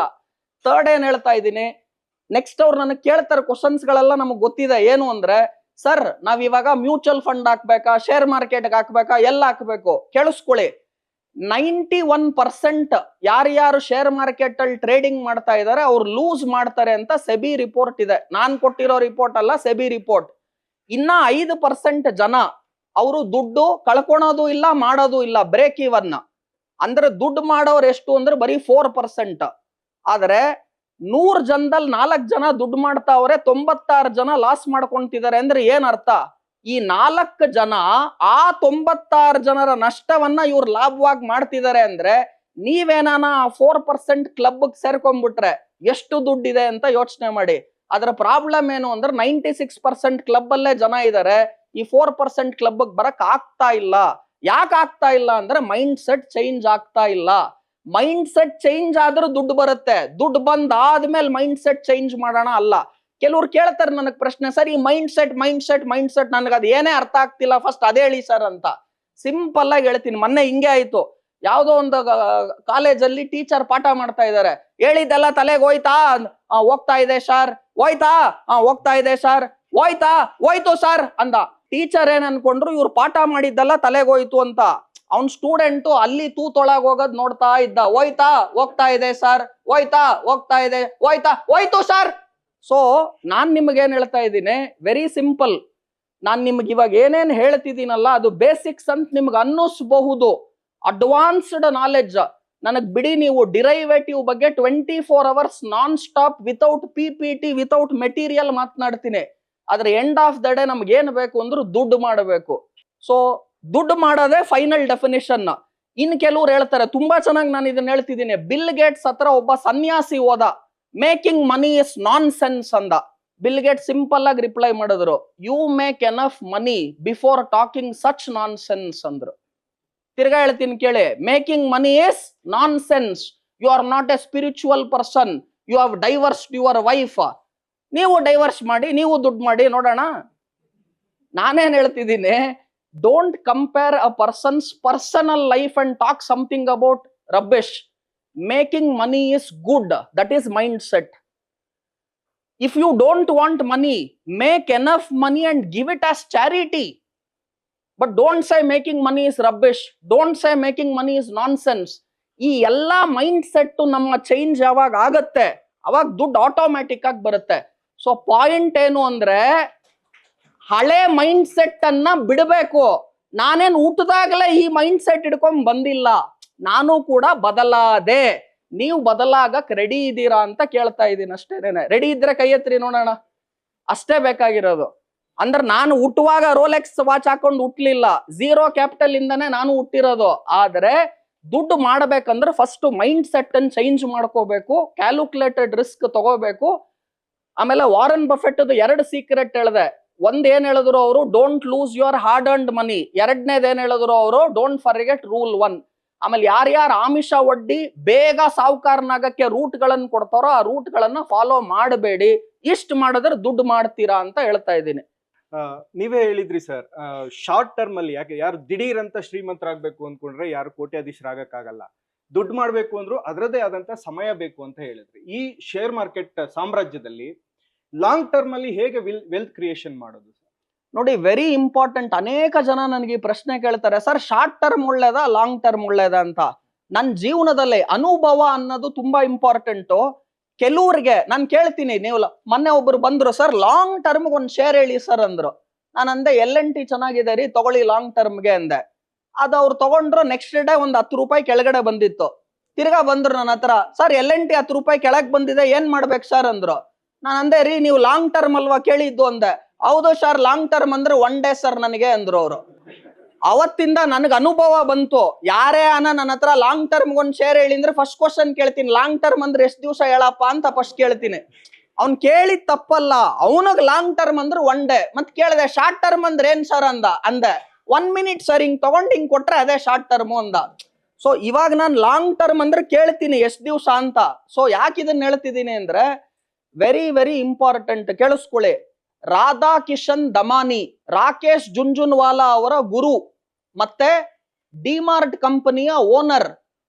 ಥರ್ಡ್ ಏನ್ ಹೇಳ್ತಾ ಇದ್ದೀನಿ, ನೆಕ್ಸ್ಟ್ ಅವ್ರು ನನಗೆ ಕೇಳ್ತಾರೆ ಕ್ವಶನ್ಸ್ ಗಳೆಲ್ಲ ನಮಗ್ ಗೊತ್ತಿದೆ. ಏನು ಅಂದ್ರೆ, ಸರ್ ನಾವ್ ಇವಾಗ ಮ್ಯೂಚುವಲ್ ಫಂಡ್ ಹಾಕ್ಬೇಕಾ, ಶೇರ್ ಮಾರ್ಕೆಟ್ ಹಾಕ್ಬೇಕಾ, ಎಲ್ಲ ಹಾಕ್ಬೇಕು? ಕೇಳಿಸ್ಕೊಳ್ಳಿ, 91% ಯಾರ್ಯಾರು ಶೇರ್ ಮಾರ್ಕೆಟ್ ಅಲ್ಲಿ ಟ್ರೇಡಿಂಗ್ ಮಾಡ್ತಾ ಇದಾರೆ ಅವ್ರು ಲೂಸ್ ಮಾಡ್ತಾರೆ ಅಂತ ಸೆಬಿ ರಿಪೋರ್ಟ್ ಇದೆ. ನಾನ್ ಕೊಟ್ಟಿರೋ ರಿಪೋರ್ಟ್ ಅಲ್ಲ, ಸೆಬಿ ರಿಪೋರ್ಟ್. ಇನ್ನ 5% ಜನ ಅವರು ದುಡ್ಡು ಕಳ್ಕೊಳೋದು ಇಲ್ಲ, ಮಾಡೋದು ಇಲ್ಲ, ಬ್ರೇಕ್ ಇವನ್. ಅಂದ್ರೆ ದುಡ್ಡು ಮಾಡೋರು ಎಷ್ಟು ಅಂದ್ರೆ ಬರೀ 4%. ಆದ್ರೆ 100 ಜನದಲ್ಲಿ 4 ಜನ ದುಡ್ಡು ಮಾಡ್ತಾವ್ರೆ, 96 ಜನ ಲಾಸ್ ಮಾಡ್ಕೊಂತಿದ್ದಾರೆ. ಅಂದ್ರೆ ಏನ್ ಅರ್ಥ? ಈ 4 ಜನ ಆ 96 ಜನರ ನಷ್ಟವನ್ನ ಇವ್ರು ಲಾಭವಾಗಿ ಮಾಡ್ತಿದ್ದಾರೆ. ಅಂದ್ರೆ ನೀವೇನಾನ 4% ಕ್ಲಬ್ ಸೇರ್ಕೊಂಡ್ಬಿಟ್ರೆ ಎಷ್ಟು ದುಡ್ಡಿದೆ ಅಂತ ಯೋಚನೆ ಮಾಡಿ. ಅದರ ಪ್ರಾಬ್ಲಮ್ ಏನು ಅಂದ್ರೆ 96% ಕ್ಲಬ್ ಅಲ್ಲೇ ಜನ ಇದ್ದಾರೆ, ಈ 4% ಕ್ಲಬ್ ಬರಕ್ ಆಗ್ತಾ ಇಲ್ಲ. ಯಾಕೆ ಆಗ್ತಾ ಇಲ್ಲ ಅಂದ್ರೆ ಮೈಂಡ್ ಸೆಟ್ ಚೇಂಜ್ ಆಗ್ತಾ ಇಲ್ಲ. ಮೈಂಡ್ ಸೆಟ್ ಚೇಂಜ್ ಆದ್ರೂ ದುಡ್ಡು ಬರುತ್ತೆ, ದುಡ್ಡು ಬಂದಾದ್ಮೇಲೆ ಮೈಂಡ್ ಸೆಟ್ ಚೇಂಜ್ ಮಾಡೋಣ ಅಲ್ಲ. ಕೆಲವ್ರು ಕೇಳ್ತಾರೆ ನನಗ್ ಪ್ರಶ್ನೆ, ಸರ್ ಈ ಮೈಂಡ್ ಸೆಟ್ ನನಗೆ ಅದು ಏನೇ ಅರ್ಥ ಆಗ್ತಿಲ್ಲ, ಫಸ್ಟ್ ಅದೇ ಹೇಳಿ ಸರ್ ಅಂತ. ಸಿಂಪಲ್ ಆಗಿ ಹೇಳ್ತೀನಿ. ಮೊನ್ನೆ ಹಿಂಗೆ ಆಯ್ತು, ಯಾವ್ದೋ ಒಂದು ಕಾಲೇಜಲ್ಲಿ ಟೀಚರ್ ಪಾಠ ಮಾಡ್ತಾ ಇದ್ದಾರೆ. ಹೇಳಿದ್ದೆಲ್ಲ ತಲೆಗೆ ಹೋಯ್ತಾ? ಹೋಗ್ತಾ ಇದೆ ಸರ್. ಹೋಯ್ತಾ? ಹೋಗ್ತಾ ಇದೆ ಸರ್. ಹೋಯ್ತು ಸರ್ ಅಂದ. ಟೀಚರ್ ಏನ್ ಅನ್ಕೊಂಡ್ರು, ಇವ್ರು ಪಾಠ ಮಾಡಿದ್ದೆಲ್ಲ ತಲೆಗೋಯ್ತು ಅಂತ. ಅವ್ನ್ ಸ್ಟೂಡೆಂಟು ಅಲ್ಲಿ ತೂತೊಳಗ್ ಹೋಗೋದ್ ನೋಡ್ತಾ ಇದ್ದ. ಹೋಗ್ತಾ ಇದೆ ಸರ್. ಹೋಯ್ತು ಸರ್. ಸೊ ನಾನ್ ನಿಮ್ಗೇನ್ ಹೇಳ್ತಾ ಇದ್ದೀನಿ, ವೆರಿ ಸಿಂಪಲ್. ನಾನ್ ನಿಮ್ಗೆ ಇವಾಗ ಏನೇನ್ ಹೇಳ್ತಿದ್ದೀನಲ್ಲ ಅದು ಬೇಸಿಕ್ಸ್ ಅಂತ ನಿಮ್ಗೆ ಅನ್ನಿಸ್ಬಹುದು. ಅಡ್ವಾನ್ಸ್ಡ್ ನಾಲೆಡ್ಜ್ ನನಗ್ ಬಿಡಿ. ನೀವು ಡಿರೈವೇಟಿವ್ ಬಗ್ಗೆ 24 hours non stop without PPT without material ಮಾತನಾಡ್ತೀನಿ. ಆದ್ರೆ ಎಂಡ್ ಆಫ್ ದ ಡೇ ನಮ್ಗೆ ಏನ್ ಬೇಕು ಅಂದ್ರೆ ದುಡ್ಡು ಮಾಡಬೇಕು. ಸೊ ದುಡ್ಡು ಮಾಡೋದೇ ಫೈನಲ್ ಡೆಫಿನಿಷನ್. ಇನ್ ಕೆಲವ್ರು ಹೇಳ್ತಾರೆ, ತುಂಬಾ ಚೆನ್ನಾಗಿ ನಾನು ಇದನ್ನ ಹೇಳ್ತಿದ್ದೀನಿ. ಬಿಲ್ ಗೇಟ್ಸ್ ಹತ್ರ ಒಬ್ಬ ಸನ್ಯಾಸಿ ಹೋದ, making money is nonsense ಅಂದ. ಬಿಲ್ ಗೇಟ್ ಸಿಂಪಲ್ ಆಗಿ ರಿಪ್ಲೈ ಮಾಡಿದ್ರು, you make enough money before talking such nonsense ಅಂದ್ರು. ತಿರ್ಗಾ ಹೇಳ್ತೀನಿ ಕೇಳಿ, making money is nonsense. You are not a spiritual person, you have divorced your wife. ನೀವು divorce ಮಾಡಿ, ನೀವು ದುಡ್ಡು ಮಾಡಿ ನೋಡೋಣ. ನಾನೇನ್ ಹೇಳ್ತಿದ್ದೀನಿ, don't compare a person's personal life and talk something about rubbish. Making money is good, that is mind set. If you don't want money, make enough money and give it as charity. But don't say making money is rubbish, don't say making money is nonsense. ಈ ಎಲ್ಲಾ mind set ನಮ್ಮ change ಯಾವಾಗ ಆಗತ್ತೆ ಅವಾಗ ದುಡ್ಡು automatic ಆಗಿ ಬರುತ್ತೆ. So point ಏನು ಅಂದ್ರೆ, ಹಳೆ ಮೈಂಡ್ ಸೆಟ್ ಅನ್ನ ಬಿಡಬೇಕು. ನಾನೇನ್ ಊಟದಾಗಲೇ ಈ ಮೈಂಡ್ ಸೆಟ್ ಹಿಡ್ಕೊಂಡ್ ಬಂದಿಲ್ಲ, ನಾನು ಕೂಡ ಬದಲಾದೆ. ನೀವು ಬದಲಾಗಕ್ ರೆಡಿ ಇದ್ದೀರಾ ಅಂತ ಕೇಳ್ತಾ ಇದ್ದೀನಿ ಅಷ್ಟೇನೆ. ರೆಡಿ ಇದ್ರೆ ಕೈ ಎತ್ರಿ ನೋಡೋಣ, ಅಷ್ಟೇ ಬೇಕಾಗಿರೋದು. ಅಂದ್ರೆ ನಾನು ಹುಟ್ಟುವಾಗ ರೋಲೆಕ್ಸ್ ವಾಚ್ ಹಾಕೊಂಡು ಹುಟ್ಲಿಲ್ಲ, 0 ಕ್ಯಾಪಿಟಲ್ ಇಂದಾನೆ ನಾನು ಹುಟ್ಟಿರೋದು. ಆದ್ರೆ ದುಡ್ಡು ಮಾಡ್ಬೇಕಂದ್ರೆ ಫಸ್ಟ್ ಮೈಂಡ್ ಸೆಟ್ ಅನ್ನು ಚೇಂಜ್ ಮಾಡ್ಕೋಬೇಕು, ಕ್ಯಾಲ್ಕುಲೇಟೆಡ್ ರಿಸ್ಕ್ ತಗೋಬೇಕು. ಆಮೇಲೆ ವಾರನ್ ಬಫೆಟ್ 2 ಸೀಕ್ರೆಟ್ ಹೇಳಿದೆ. ಒಂದ್ ಏನ್ ಹೇಳಿದ್ರು ಅವರು, don't lose your hard earned money. ಎರಡನೇದ್ ಏನ್ ಹೇಳಿದ್ರು ಅವರು, ಡೋಂಟ್ ಫರ್ಗೆಟ್ ರೂಲ್ 1. ಆಮೇಲೆ ಯಾರ್ಯಾರು ಆಮಿಷ ಒಡ್ಡಿ ಬೇಗ ಸಾವುಕಾರನಾಗಕ್ಕೆ ರೂಟ್ ಗಳನ್ನ ಕೊಡ್ತಾರೋ ಆ ರೂಟ್ ಗಳನ್ನ ಫಾಲೋ ಮಾಡಬೇಡಿ. ಇಷ್ಟು ಮಾಡಿದ್ರೆ ದುಡ್ಡು ಮಾಡ್ತೀರಾ ಅಂತ ಹೇಳ್ತಾ ಇದ್ದೀನಿ. ನೀವೇ ಹೇಳಿದ್ರಿ ಸರ್, ಶಾರ್ಟ್ ಟರ್ಮ್ ಅಲ್ಲಿ ಯಾರು ದಿಢೀರ್ ಅಂತ ಶ್ರೀಮಂತರಾಗಬೇಕು ಅಂದ್ಕೊಂಡ್ರೆ ಯಾರು ಕೋಟ್ಯಾಧೀಶರಾಗಕ್ಕಾಗಲ್ಲ. ದುಡ್ಡು ಮಾಡ್ಬೇಕು ಅಂದ್ರು ಅದರದೇ ಆದಂತ ಸಮಯ ಬೇಕು ಅಂತ ಹೇಳಿದ್ರಿ. ಈ ಶೇರ್ ಮಾರ್ಕೆಟ್ ಸಾಮ್ರಾಜ್ಯದಲ್ಲಿ ಲಾಂಗ್ ಟರ್ಮ್ ಅಲ್ಲಿ ಹೇಗೆ ವೆಲ್ತ್ ಕ್ರಿಯೇಷನ್ ಮಾಡೋದು? ನೋಡಿ, ವೆರಿ ಇಂಪಾರ್ಟೆಂಟ್. ಅನೇಕ ಜನ ನನಗೆ ಈ ಪ್ರಶ್ನೆ ಕೇಳ್ತಾರೆ, ಸರ್ ಶಾರ್ಟ್ ಟರ್ಮ್ ಒಳ್ಳೇದಾ ಲಾಂಗ್ ಟರ್ಮ್ ಒಳ್ಳೇದಾ ಅಂತ. ನನ್ನ ಜೀವನದಲ್ಲಿ ಅನುಭವ ಅನ್ನೋದು ತುಂಬಾ ಇಂಪಾರ್ಟೆಂಟು. ಕೆಲವ್ರಿಗೆ ನಾನು ಕೇಳ್ತೀನಿ, ನೀವು ಮೊನ್ನೆ ಒಬ್ರು ಬಂದ್ರು, ಸರ್ ಲಾಂಗ್ ಟರ್ಮ್ ಒಂದು ಶೇರ್ ಹೇಳಿ ಸರ್ ಅಂದ್ರು. ನಾನು ಅಂದೆ L&T ಚೆನ್ನಾಗಿದೆ ರೀ, ತಗೊಳ್ಳಿ ಲಾಂಗ್ ಟರ್ಮ್ಗೆ ಅಂದೆ. ಅದು ಅವ್ರು ತಗೊಂಡ್ರು. ನೆಕ್ಸ್ಟ್ ಡೇ ಒಂದು 10 ರೂಪಾಯಿ ಕೆಳಗಡೆ ಬಂದಿತ್ತು. ತಿರ್ಗಾ ಬಂದ್ರು ನನ್ನ ಹತ್ರ, ಸರ್ L&T 10 ರೂಪಾಯಿ ಕೆಳಗೆ ಬಂದಿದೆ, ಏನ್ ಮಾಡ್ಬೇಕು ಸರ್ ಅಂದ್ರು. ನಾನು ಅಂದೆ, ರೀ ನೀವು ಲಾಂಗ್ ಟರ್ಮ್ ಅಲ್ವಾ ಕೇಳಿದ್ದು ಅಂದೆ. ಹೌದು ಸರ್, ಲಾಂಗ್ ಟರ್ಮ್ ಅಂದ್ರೆ 1 ಡೇ ಸರ್ ನನಗೆ ಅಂದ್ರು ಅವರು. ಅವತ್ತಿಂದ ನನಗೆ ಅನುಭವ ಬಂತು. ಯಾರೇ ನನ್ನ ಹತ್ರ ಲಾಂಗ್ ಟರ್ಮ್ ಒಂದು ಶೇರ್ ಹೇಳಿ ಅಂದ್ರೆ ಫಸ್ಟ್ ಕ್ವಶನ್ ಕೇಳ್ತೀನಿ, ಲಾಂಗ್ ಟರ್ಮ್ ಅಂದ್ರೆ ಎಷ್ಟು ದಿವಸ ಹೇಳಪ್ಪ ಅಂತ ಫಸ್ಟ್ ಕೇಳ್ತೀನಿ. ಅವ್ನ್ ಕೇಳಿದ್ ತಪ್ಪಲ್ಲ, ಅವನಿಗೆ ಲಾಂಗ್ ಟರ್ಮ್ ಅಂದ್ರೆ 1 ಡೇ. ಮತ್ ಕೇಳಿದೆ ಶಾರ್ಟ್ ಟರ್ಮ್ ಅಂದ್ರೆ ಏನ್ ಸರ್ ಅಂದೆ 1 ಮಿನಿಟ್ ಸರ್, ಹಿಂಗ್ ತಗೊಂಡ್ ಹಿಂಗ್ ಕೊಟ್ರೆ ಅದೇ ಶಾರ್ಟ್ ಟರ್ಮ್ ಅಂದ. ಸೊ ಇವಾಗ ನಾನು ಲಾಂಗ್ ಟರ್ಮ್ ಅಂದ್ರೆ ಕೇಳ್ತೀನಿ ಎಷ್ಟು ದಿವಸ ಅಂತ. ಸೊ ಯಾಕೆ ಇದನ್ನ ಹೇಳ್ತಿದ್ದೀನಿ ಅಂದ್ರೆ ವೆರಿ ವೆರಿ ಇಂಪಾರ್ಟೆಂಟ್, ಕೇಳಿಸ್ಕೊಳ್ಳಿ. ರಾಧಾಕಿಶನ್ ದಮಾನಿ, ರಾಕೇಶ್ ಜುಂಜುನ್ವಾಲಾ ಅವರ ಗುರು ಮತ್ತೆ ಡಿಮಾರ್ಟ್ ಕಂಪನಿಯ ಓನರ್,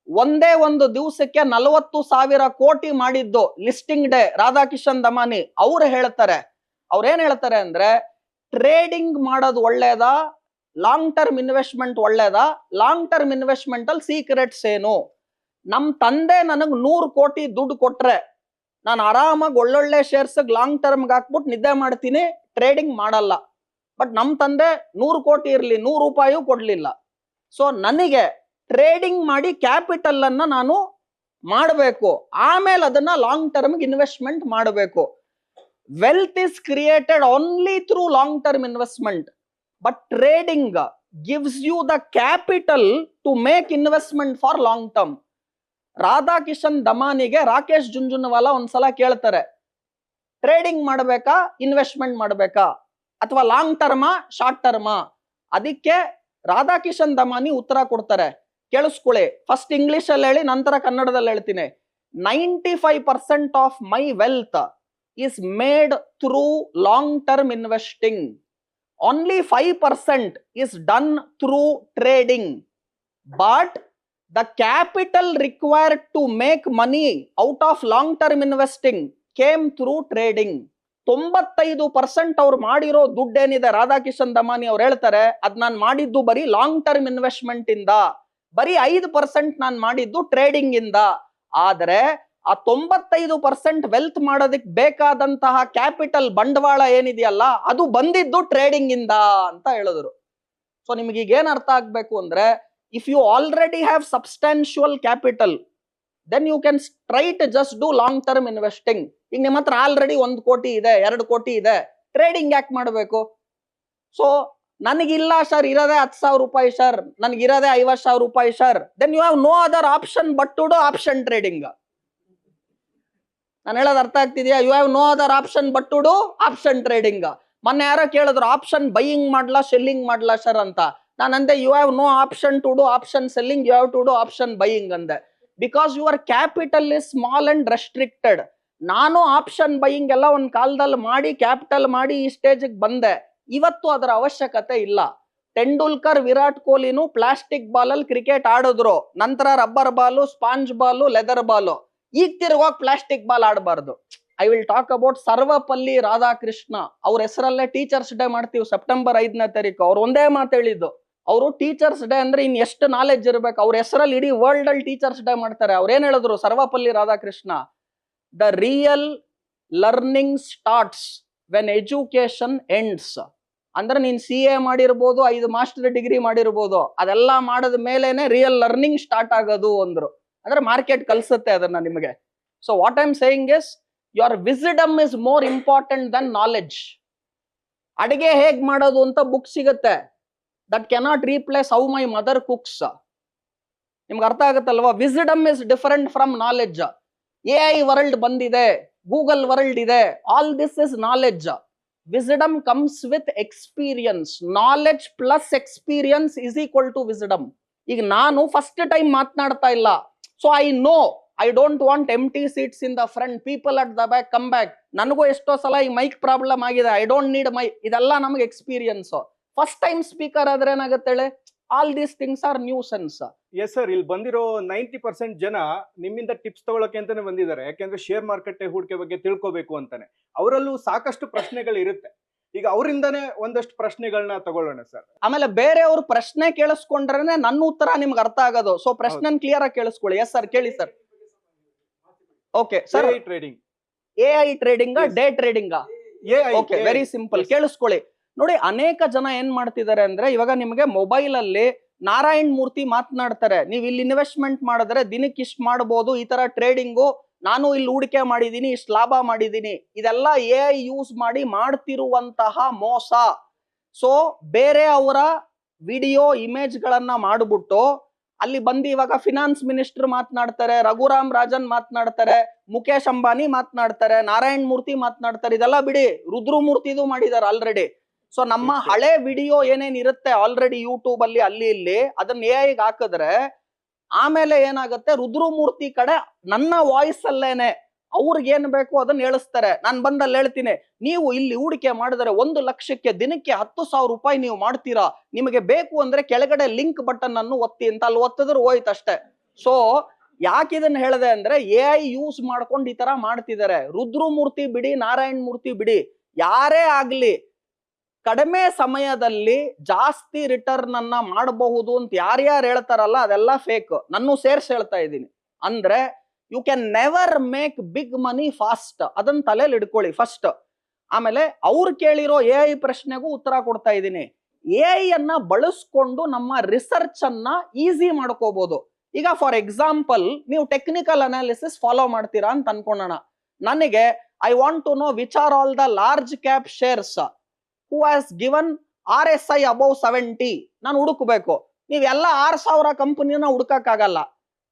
ಒಂದೇ ಒಂದು ದಿವಸಕ್ಕೆ 40,000 ಕೋಟಿ ಮಾಡಿದ್ದು ಲಿಸ್ಟಿಂಗ್ ಡೇ ರಾಧಾಕಿಶನ್ ದಮಾನಿ. ಅವ್ರು ಹೇಳ್ತಾರೆ, ಅವ್ರೇನ್ ಹೇಳ್ತಾರೆ ಅಂದ್ರೆ, ಟ್ರೇಡಿಂಗ್ ಮಾಡೋದು ಒಳ್ಳೇದಾ ಲಾಂಗ್ ಟರ್ಮ್ ಇನ್ವೆಸ್ಟ್ಮೆಂಟ್ ಒಳ್ಳೇದಾ? ಲಾಂಗ್ ಟರ್ಮ್ ಇನ್ವೆಸ್ಟ್ಮೆಂಟ್ ಅಲ್ಲಿ ಸೀಕ್ರೆಟ್ಸ್ ಏನು? ನಮ್ ತಂದೆ ನನಗ್ 100 ಕೋಟಿ ದುಡ್ಡು ಕೊಟ್ರೆ ನಾನು ಆರಾಮಾಗಿ ಒಳ್ಳೊಳ್ಳೆ ಶೇರ್ಸ್ ಲಾಂಗ್ ಟರ್ಮ್ಗೆ ಹಾಕ್ಬಿಟ್ಟು ನಿದ್ದೆ ಮಾಡ್ತೀನಿ, ಟ್ರೇಡಿಂಗ್ ಮಾಡಲ್ಲ. ಬಟ್ ನಮ್ ತಂದೆ 100 ಕೋಟಿ ಇರ್ಲಿ 100 ರೂಪಾಯಿ ಕೊಡ್ಲಿಲ್ಲ. ಸೊ ನನಗೆ ಟ್ರೇಡಿಂಗ್ ಮಾಡಿ ಕ್ಯಾಪಿಟಲ್ ಅನ್ನ ನಾನು ಮಾಡಬೇಕು, ಆಮೇಲೆ ಅದನ್ನ ಲಾಂಗ್ ಟರ್ಮ್ಗೆ ಇನ್ವೆಸ್ಟ್ಮೆಂಟ್ ಮಾಡಬೇಕು. Wealth is created only through long term investment, but trading gives you the capital to make investment for long term. Radhakishan ದಮಾನಿಗೆ ರಾಕೇಶ್ ಜುಂಜುನ್ವಾಲಾ ಒಂದ್ಸಲ ಕೇಳ್ತಾರೆ, ಟ್ರೇಡಿಂಗ್ ಮಾಡಬೇಕಾ ಇನ್ವೆಸ್ಟ್ಮೆಂಟ್ ಮಾಡಬೇಕಾ, ಅಥವಾ ಲಾಂಗ್ ಟರ್ಮಾ ಶಾರ್ಟ್ ಟರ್ಮಾ? ಅದಕ್ಕೆ ರಾಧಾಕಿಶನ್ ದಮಾನಿ ಉತ್ತರ ಕೊಡ್ತಾರೆ, ಕೇಳಿಸ್ಕೊಳ್ಳಿ. ಫಸ್ಟ್ ಇಂಗ್ಲಿಷ್ ಅಲ್ಲಿ ಹೇಳಿ, ನಂತರ ಕನ್ನಡದಲ್ಲಿ ಹೇಳ್ತೀನಿ. 95% of my wealth is made through long term investing. Only 5% is done through trading. But the capital required to make money out of long term investing came through trading. 95% ಅವ್ರು ಮಾಡಿರೋ ದುಡ್ಡೇನಿದೆ ರಾಧಾಕಿಶನ್ ದಮಾನಿ ಅವ್ರು ಹೇಳ್ತಾರೆ, ಅದ್ ನಾನು ಮಾಡಿದ್ದು ಬರೀ ಲಾಂಗ್ ಟರ್ಮ್ ಇನ್ವೆಸ್ಟ್ಮೆಂಟ್ ಇಂದ, ಬರೀ 5% ನಾನು ಮಾಡಿದ್ದು ಟ್ರೇಡಿಂಗ್ ಇಂದ. ಆದ್ರೆ ಆ 95% ವೆಲ್ತ್ ಮಾಡೋದಕ್ಕೆ ಬೇಕಾದಂತಹ ಕ್ಯಾಪಿಟಲ್ ಬಂಡವಾಳ ಏನಿದೆಯಲ್ಲ ಅದು ಬಂದಿದ್ದು ಟ್ರೇಡಿಂಗ್ ಇಂದ ಅಂತ ಹೇಳಿದ್ರು. ಸೊ ನಿಮ್ಗೆ ಈಗ ಏನ್ ಅರ್ಥ ಆಗ್ಬೇಕು ಅಂದ್ರೆ, if you already have substantial capital, then you can try to just do long term investing. ಈಗ ನಿಮ್ಮ ಹತ್ರ ಆಲ್ರೆಡಿ 1 ಕೋಟಿ ಇದೆ 2 ಕೋಟಿ ಇದೆ, ಟ್ರೇಡಿಂಗ್ ಯಾಕೆ ಮಾಡಬೇಕು? ಸೊ ನನಗಿಲ್ಲ ಸರ್, ಇರೋದೇ 10,000 ರೂಪಾಯಿ ಸರ್, ನನಗಿರೋದೇ 50,000 ರೂಪಾಯಿ sir, then you have no other option but to do option trading. ನಾನು ಹೇಳೋದು ಅರ್ಥ ಆಗ್ತಿದ್ಯಾ? You have no other option but to do option trading. ಮೊನ್ನೆ ಯಾರೋ ಕೇಳಿದ್ರು, ಆಪ್ಷನ್ ಬೈಯಿಂಗ್ ಮಾಡ್ಲಾ ಸೆಲ್ಲಿಂಗ್ ಮಾಡ್ಲಾ ಸರ್ ಅಂತ. ನಾನು ಅಂದೆ, you have no option to do option selling, you have to do option buying ಅಂದೆ. Because your capital is small and restricted. ನಾನು ಆಪ್ಷನ್ ಬೈಯಿಂಗ್ ಎಲ್ಲ ಒಂದು ಕಾಲದಲ್ಲಿ ಮಾಡಿ ಕ್ಯಾಪಿಟಲ್ ಮಾಡಿ ಈ ಸ್ಟೇಜಿಗೆ ಬಂದೆ. ಇವತ್ತು ಅದರ ಅವಶ್ಯಕತೆ ಇಲ್ಲ. ತೆಂಡೂಲ್ಕರ್ ವಿರಾಟ್ ಕೊಹ್ಲಿನೂ ಪ್ಲಾಸ್ಟಿಕ್ ಬಾಲ್ ಅಲ್ಲಿ ಕ್ರಿಕೆಟ್ ಆಡಿದ್ರು, ನಂತರ rubber ball, sponge ball, leather ball. ಈಗ ತಿರುಗೋಗಿ ಪ್ಲಾಸ್ಟಿಕ್ ಬಾಲ್ ಆಡಬಾರ್ದು. I will talk about Sarvepalli Radhakrishna. ಅವ್ರ ಹೆಸರಲ್ಲೇ ಟೀಚರ್ಸ್ ಡೇ ಮಾಡ್ತೀವಿ ಸೆಪ್ಟೆಂಬರ್ 5ನೇ ತಾರೀಕು. ಅವ್ರು ಒಂದೇ ಮಾತು ಹೇಳಿದ್ದು, ಅವರು ಟೀಚರ್ಸ್ ಡೇ ಅಂದ್ರೆ ಇನ್ ಎಷ್ಟು ನಾಲೆಜ್ ಇರ್ಬೇಕು, ಅವ್ರ ಹೆಸರಲ್ಲಿ ಇಡೀ ವರ್ಲ್ಡ್ ಅಲ್ಲಿ ಟೀಚರ್ಸ್ ಡೇ ಮಾಡ್ತಾರೆ. ಅವ್ರು ಏನ್ ಹೇಳಿದ್ರು, Sarvepalli Radhakrishna, the real learning starts when education ends. ಅಂದ್ರೆ ನೀನ್ CA ಮಾಡಿರ್ಬೋದು, 5 ಮಾಸ್ಟರ್ ಡಿಗ್ರಿ ಮಾಡಿರ್ಬೋದು, ಅದೆಲ್ಲ ಮಾಡಿದ ಮೇಲೇನೆ ರಿಯಲ್ ಲರ್ನಿಂಗ್ ಸ್ಟಾರ್ಟ್ ಆಗೋದು ಅಂದ್ರು. ಅಂದ್ರೆ ಮಾರ್ಕೆಟ್ ಕಲ್ಸುತ್ತೆ ಅದನ್ನ ನಿಮಗೆ. So what I am saying is, your wisdom is more important than knowledge. ಅಡಿಗೆ ಹೇಗ್ ಮಾಡೋದು ಅಂತ ಬುಕ್ ಸಿಗುತ್ತೆ. That cannot replace how my mother cooks. ನಿಮ್ಗೆ ಅರ್ಥ ಆಗುತ್ತಲ್ವಾ? Wisdom is different from knowledge. AI world ಬಂದಿದೆ, ಗೂಗಲ್ ವರ್ಲ್ಡ್ ಇದೆ, all this is knowledge. Wisdom comes with experience. Knowledge plus experience is equal to wisdom. ಈಗ ನಾನು first time ಮಾತನಾಡ್ತಾ ಇಲ್ಲ, so I know I don't want empty seats in the front, people at the back come back. ನನಗೂ ಎಷ್ಟೋ ಸಲ ಈ mic problem ಆಗಿದೆ, I don't need ಮೈ. ಇದೆಲ್ಲ ನಮಗೆ ಎಕ್ಸ್ಪೀರಿಯನ್ಸ್. ಫಸ್ಟ್ ಟೈಮ್ ಸ್ಪೀಕರ್ ಆದ್ರೆ ಏನಾಗುತ್ತೆ? All these things are new sense. Yes sir, ಇಲ್ಲಿ ಬಂದಿರೋ 90% ಜನ ನಿಮ್ಮಿಂದ ಟಿಪ್ಸ್ ತಗೊಳಕ್ಕೆ ಅಂತಾನೆ ಬಂದಿದ್ದಾರೆ. ಯಾಕೆಂದ್ರೆ ಶೇರ್ ಮಾರ್ಕೆಟ್ ಹೂಡಿಕೆ ಬಗ್ಗೆ ತಿಳ್ಕೋಬೇಕು ಅಂತಾನೆ. ಅವರಲ್ಲೂ ಸಾಕಷ್ಟು ಪ್ರಶ್ನೆಗಳು ಇರುತ್ತೆ. ಈಗ ಅವರಿಂದಾನೇ ಒಂದಷ್ಟು ಪ್ರಶ್ನೆಗಳನ್ನ ತಗೊಳ್ಳೋಣ ಸರ್. ಆಮೇಲೆ ಬೇರೆಯವ್ರ ಪ್ರಶ್ನೆ ಕೇಳಿಸ್ಕೊಂಡ್ರೆ ನನ್ನ ಉತ್ತರ ನಿಮ್ಗೆ ಅರ್ಥ ಆಗೋದು. ಸೊ ಪ್ರಶ್ನೆ ಕ್ಲಿಯರ್ ಆಗಿ ಕೇಳಿಸ್ಕೊಳ್ಳಿ. ಎಸ್ ಸರ್, ಕೇಳಿ sir. Okay sir, trading, AI trading, day trading. Okay, very simple, ಕೇಳಿಸ್ಕೊಳ್ಳಿ. ನೋಡಿ, ಅನೇಕ ಜನ ಏನ್ ಮಾಡ್ತಿದ್ದಾರೆ ಅಂದ್ರೆ, ಇವಾಗ ನಿಮಗೆ ಮೊಬೈಲ್ ಅಲ್ಲಿ ನಾರಾಯಣ್ ಮೂರ್ತಿ ಮಾತನಾಡ್ತಾರೆ, ನೀವು ಇಲ್ಲಿ ಇನ್ವೆಸ್ಟ್ಮೆಂಟ್ ಮಾಡಿದ್ರೆ ದಿನಕ್ಕೆ ಇಷ್ಟು ಮಾಡಬಹುದು, ಈ ತರ ಟ್ರೇಡಿಂಗು, ನಾನು ಇಲ್ಲಿ ಹೂಡಿಕೆ ಮಾಡಿದೀನಿ, ಇಷ್ಟು ಲಾಭ ಮಾಡಿದೀನಿ. ಇದೆಲ್ಲ AI ಯೂಸ್ ಮಾಡಿ ಮಾಡ್ತಿರುವಂತಹ ಮೋಸ. ಸೊ ಬೇರೆ ಅವರ ವಿಡಿಯೋ ಇಮೇಜ್ ಗಳನ್ನ ಮಾಡ್ಬಿಟ್ಟು ಅಲ್ಲಿ ಬಂದು ಇವಾಗ ಫಿನಾನ್ಸ್ ಮಿನಿಸ್ಟರ್ ಮಾತನಾಡ್ತಾರೆ, ರಘುರಾಮ್ ರಾಜನ್ ಮಾತನಾಡ್ತಾರೆ, ಮುಖೇಶ್ ಅಂಬಾನಿ ಮಾತನಾಡ್ತಾರೆ, ನಾರಾಯಣ್ ಮೂರ್ತಿ ಮಾತನಾಡ್ತಾರೆ. ಇದೆಲ್ಲ ಬಿಡಿ, ರುದ್ರಮೂರ್ತಿದು ಮಾಡಿದ್ದಾರೆ ಆಲ್ರೆಡಿ. ಸೊ ನಮ್ಮ ಹಳೆ ವಿಡಿಯೋ ಏನೇನ್ ಇರುತ್ತೆ ಆಲ್ರೆಡಿ ಯೂಟ್ಯೂಬ್ ಅಲ್ಲಿ ಅಲ್ಲಿ ಇಲ್ಲಿ, ಅದನ್ನ AI ಹಾಕಿದ್ರೆ ಆಮೇಲೆ ಏನಾಗುತ್ತೆ, ರುದ್ರಮೂರ್ತಿ ಕಡೆ ನನ್ನ ವಾಯ್ಸ್ ಅಲ್ಲೇನೆ ಅವ್ರಿಗೆ ಏನ್ ಬೇಕು ಅದನ್ನ ಹೇಳಿಸ್ತಾರೆ. ನಾನು ಬಂದಲ್ಲಿ ಹೇಳ್ತೀನಿ, ನೀವು ಇಲ್ಲಿ ಹೂಡಿಕೆ ಮಾಡಿದ್ರೆ 1 ಲಕ್ಷಕ್ಕೆ ದಿನಕ್ಕೆ 10,000 ರೂಪಾಯಿ ನೀವು ಮಾಡ್ತೀರಾ, ನಿಮಗೆ ಬೇಕು ಅಂದ್ರೆ ಕೆಳಗಡೆ ಲಿಂಕ್ ಬಟನ್ ಅನ್ನು ಒತ್ತಿ ಅಂತ. ಅಲ್ಲಿ ಒತ್ತಿದ್ರೆ ಹೋಯ್ತು ಅಷ್ಟೇ. ಸೊ ಯಾಕೆ ಇದನ್ನ ಹೇಳಿದೆ ಅಂದ್ರೆ, AI ಯೂಸ್ ಮಾಡ್ಕೊಂಡು ಈ ತರ ಮಾಡ್ತಿದ್ದಾರೆ. ರುದ್ರಮೂರ್ತಿ ಬಿಡಿ, ನಾರಾಯಣ್ ಮೂರ್ತಿ ಬಿಡಿ, ಯಾರೇ ಆಗ್ಲಿ ಕಡಿಮೆ ಸಮಯದಲ್ಲಿ ಜಾಸ್ತಿ ರಿಟರ್ನ್ ಅನ್ನ ಮಾಡಬಹುದು ಅಂತ ಯಾರ್ಯಾರು ಹೇಳ್ತಾರಲ್ಲ, ಅದೆಲ್ಲ ಫೇಕ್. ನಾನು ಸೇರ್ಸ್ ಹೇಳ್ತಾ ಇದ್ದೀನಿ. ಅಂದ್ರೆ you can never make big money fast. ಅದನ್ನ ತಲೆಯಲ್ಲಿ ಇಟ್ಕೊಳ್ಳಿ ಫಸ್ಟ್. ಆಮೇಲೆ ಅವ್ರು ಕೇಳಿರೋ AI ಪ್ರಶ್ನೆಗೂ ಉತ್ತರ ಕೊಡ್ತಾ ಇದ್ದೀನಿ. AI ಅನ್ನ ಬಳಸ್ಕೊಂಡು ನಮ್ಮ ರಿಸರ್ಚ್ ಅನ್ನ ಈಸಿ ಮಾಡ್ಕೋಬಹುದು. ಈಗ ಫಾರ್ ಎಕ್ಸಾಂಪಲ್, ನೀವು ಟೆಕ್ನಿಕಲ್ ಅನಾಲಿಸಿಸ್ ಫಾಲೋ ಮಾಡ್ತೀರಾ ಅಂತ ಅನ್ಕೊಳ್ಳೋಣ. ನನಗೆ I want to know which are all the large cap shares who has given RSI above 70. ನಾನು ಹುಡುಕಬೇಕು. ನೀವೆಲ್ಲ 6,000 ಕಂಪನಿನ ಹುಡುಕಕ್ಕಾಗಲ್ಲ.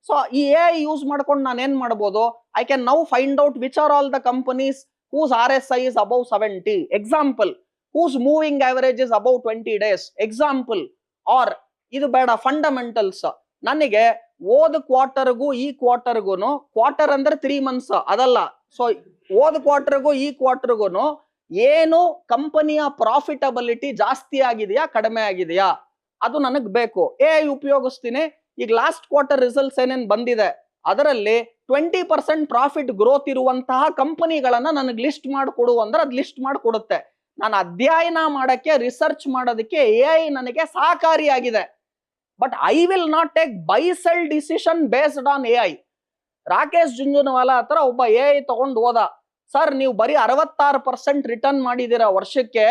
ಸೊ ಈ AI ಯೂಸ್ ಮಾಡ್ಕೊಂಡು ನಾನು ಏನ್ ಮಾಡ್ಬೋದು, I can now find out which are all the companies whose RSI is above 70. Example, whose moving average is above 20 days. Example. Or ಇದು ಬೇಡ, ಫಂಡಮೆಂಟಲ್ಸ್. ನನಗೆ ಓದ್ ಕ್ವಾರ್ಟರ್ಗೂ ಈ ಕ್ವಾರ್ಟರ್ಗೂನು, ಕ್ವಾರ್ಟರ್ ಅಂದ್ರೆ 3 months ಅದಲ್ಲ. ಸೊ ಓದ್ ಕ್ವಾರ್ಟರ್ಗೂ ಈ ಕ್ವಾರ್ಟರ್ಗೂನು ಏನು ಕಂಪನಿಯ ಪ್ರಾಫಿಟಬಿಲಿಟಿ ಜಾಸ್ತಿ ಆಗಿದೆಯಾ ಕಡಿಮೆ ಆಗಿದೆಯಾ ಅದು ನನಗ್ ಬೇಕು. AI ಉಪಯೋಗಿಸ್ತೀನಿ. ಈಗ ಲಾಸ್ಟ್ ಕ್ವಾರ್ಟರ್ ರಿಸಲ್ಟ್ಸ್ ಏನೇನ್ ಬಂದಿದೆ ಅದರಲ್ಲಿ 20% ಪ್ರಾಫಿಟ್ ಗ್ರೋತ್ ಇರುವಂತಹ ಕಂಪನಿಗಳನ್ನ ನನಗೆ ಲಿಸ್ಟ್ ಮಾಡಿಕೊಡು ಅಂದ್ರೆ ಅದು ಲಿಸ್ಟ್ ಮಾಡಿಕೊಡುತ್ತೆ. ನಾನು ಅಧ್ಯಯನ ಮಾಡಕ್ಕೆ, ರಿಸರ್ಚ್ ಮಾಡೋದಕ್ಕೆ AI ನನಗೆ ಸಹಕಾರಿಯಾಗಿದೆ. But I will not take buy sell decision based on AI. Rakesh Jhunjhunwala ಹತ್ರ ಒಬ್ಬ AI ತಗೊಂಡು ಹೋದ, ಸರ್ ನೀವು ಬರೀ 66% ರಿಟರ್ನ್ ಮಾಡಿದೀರಾ ವರ್ಷಕ್ಕೆ,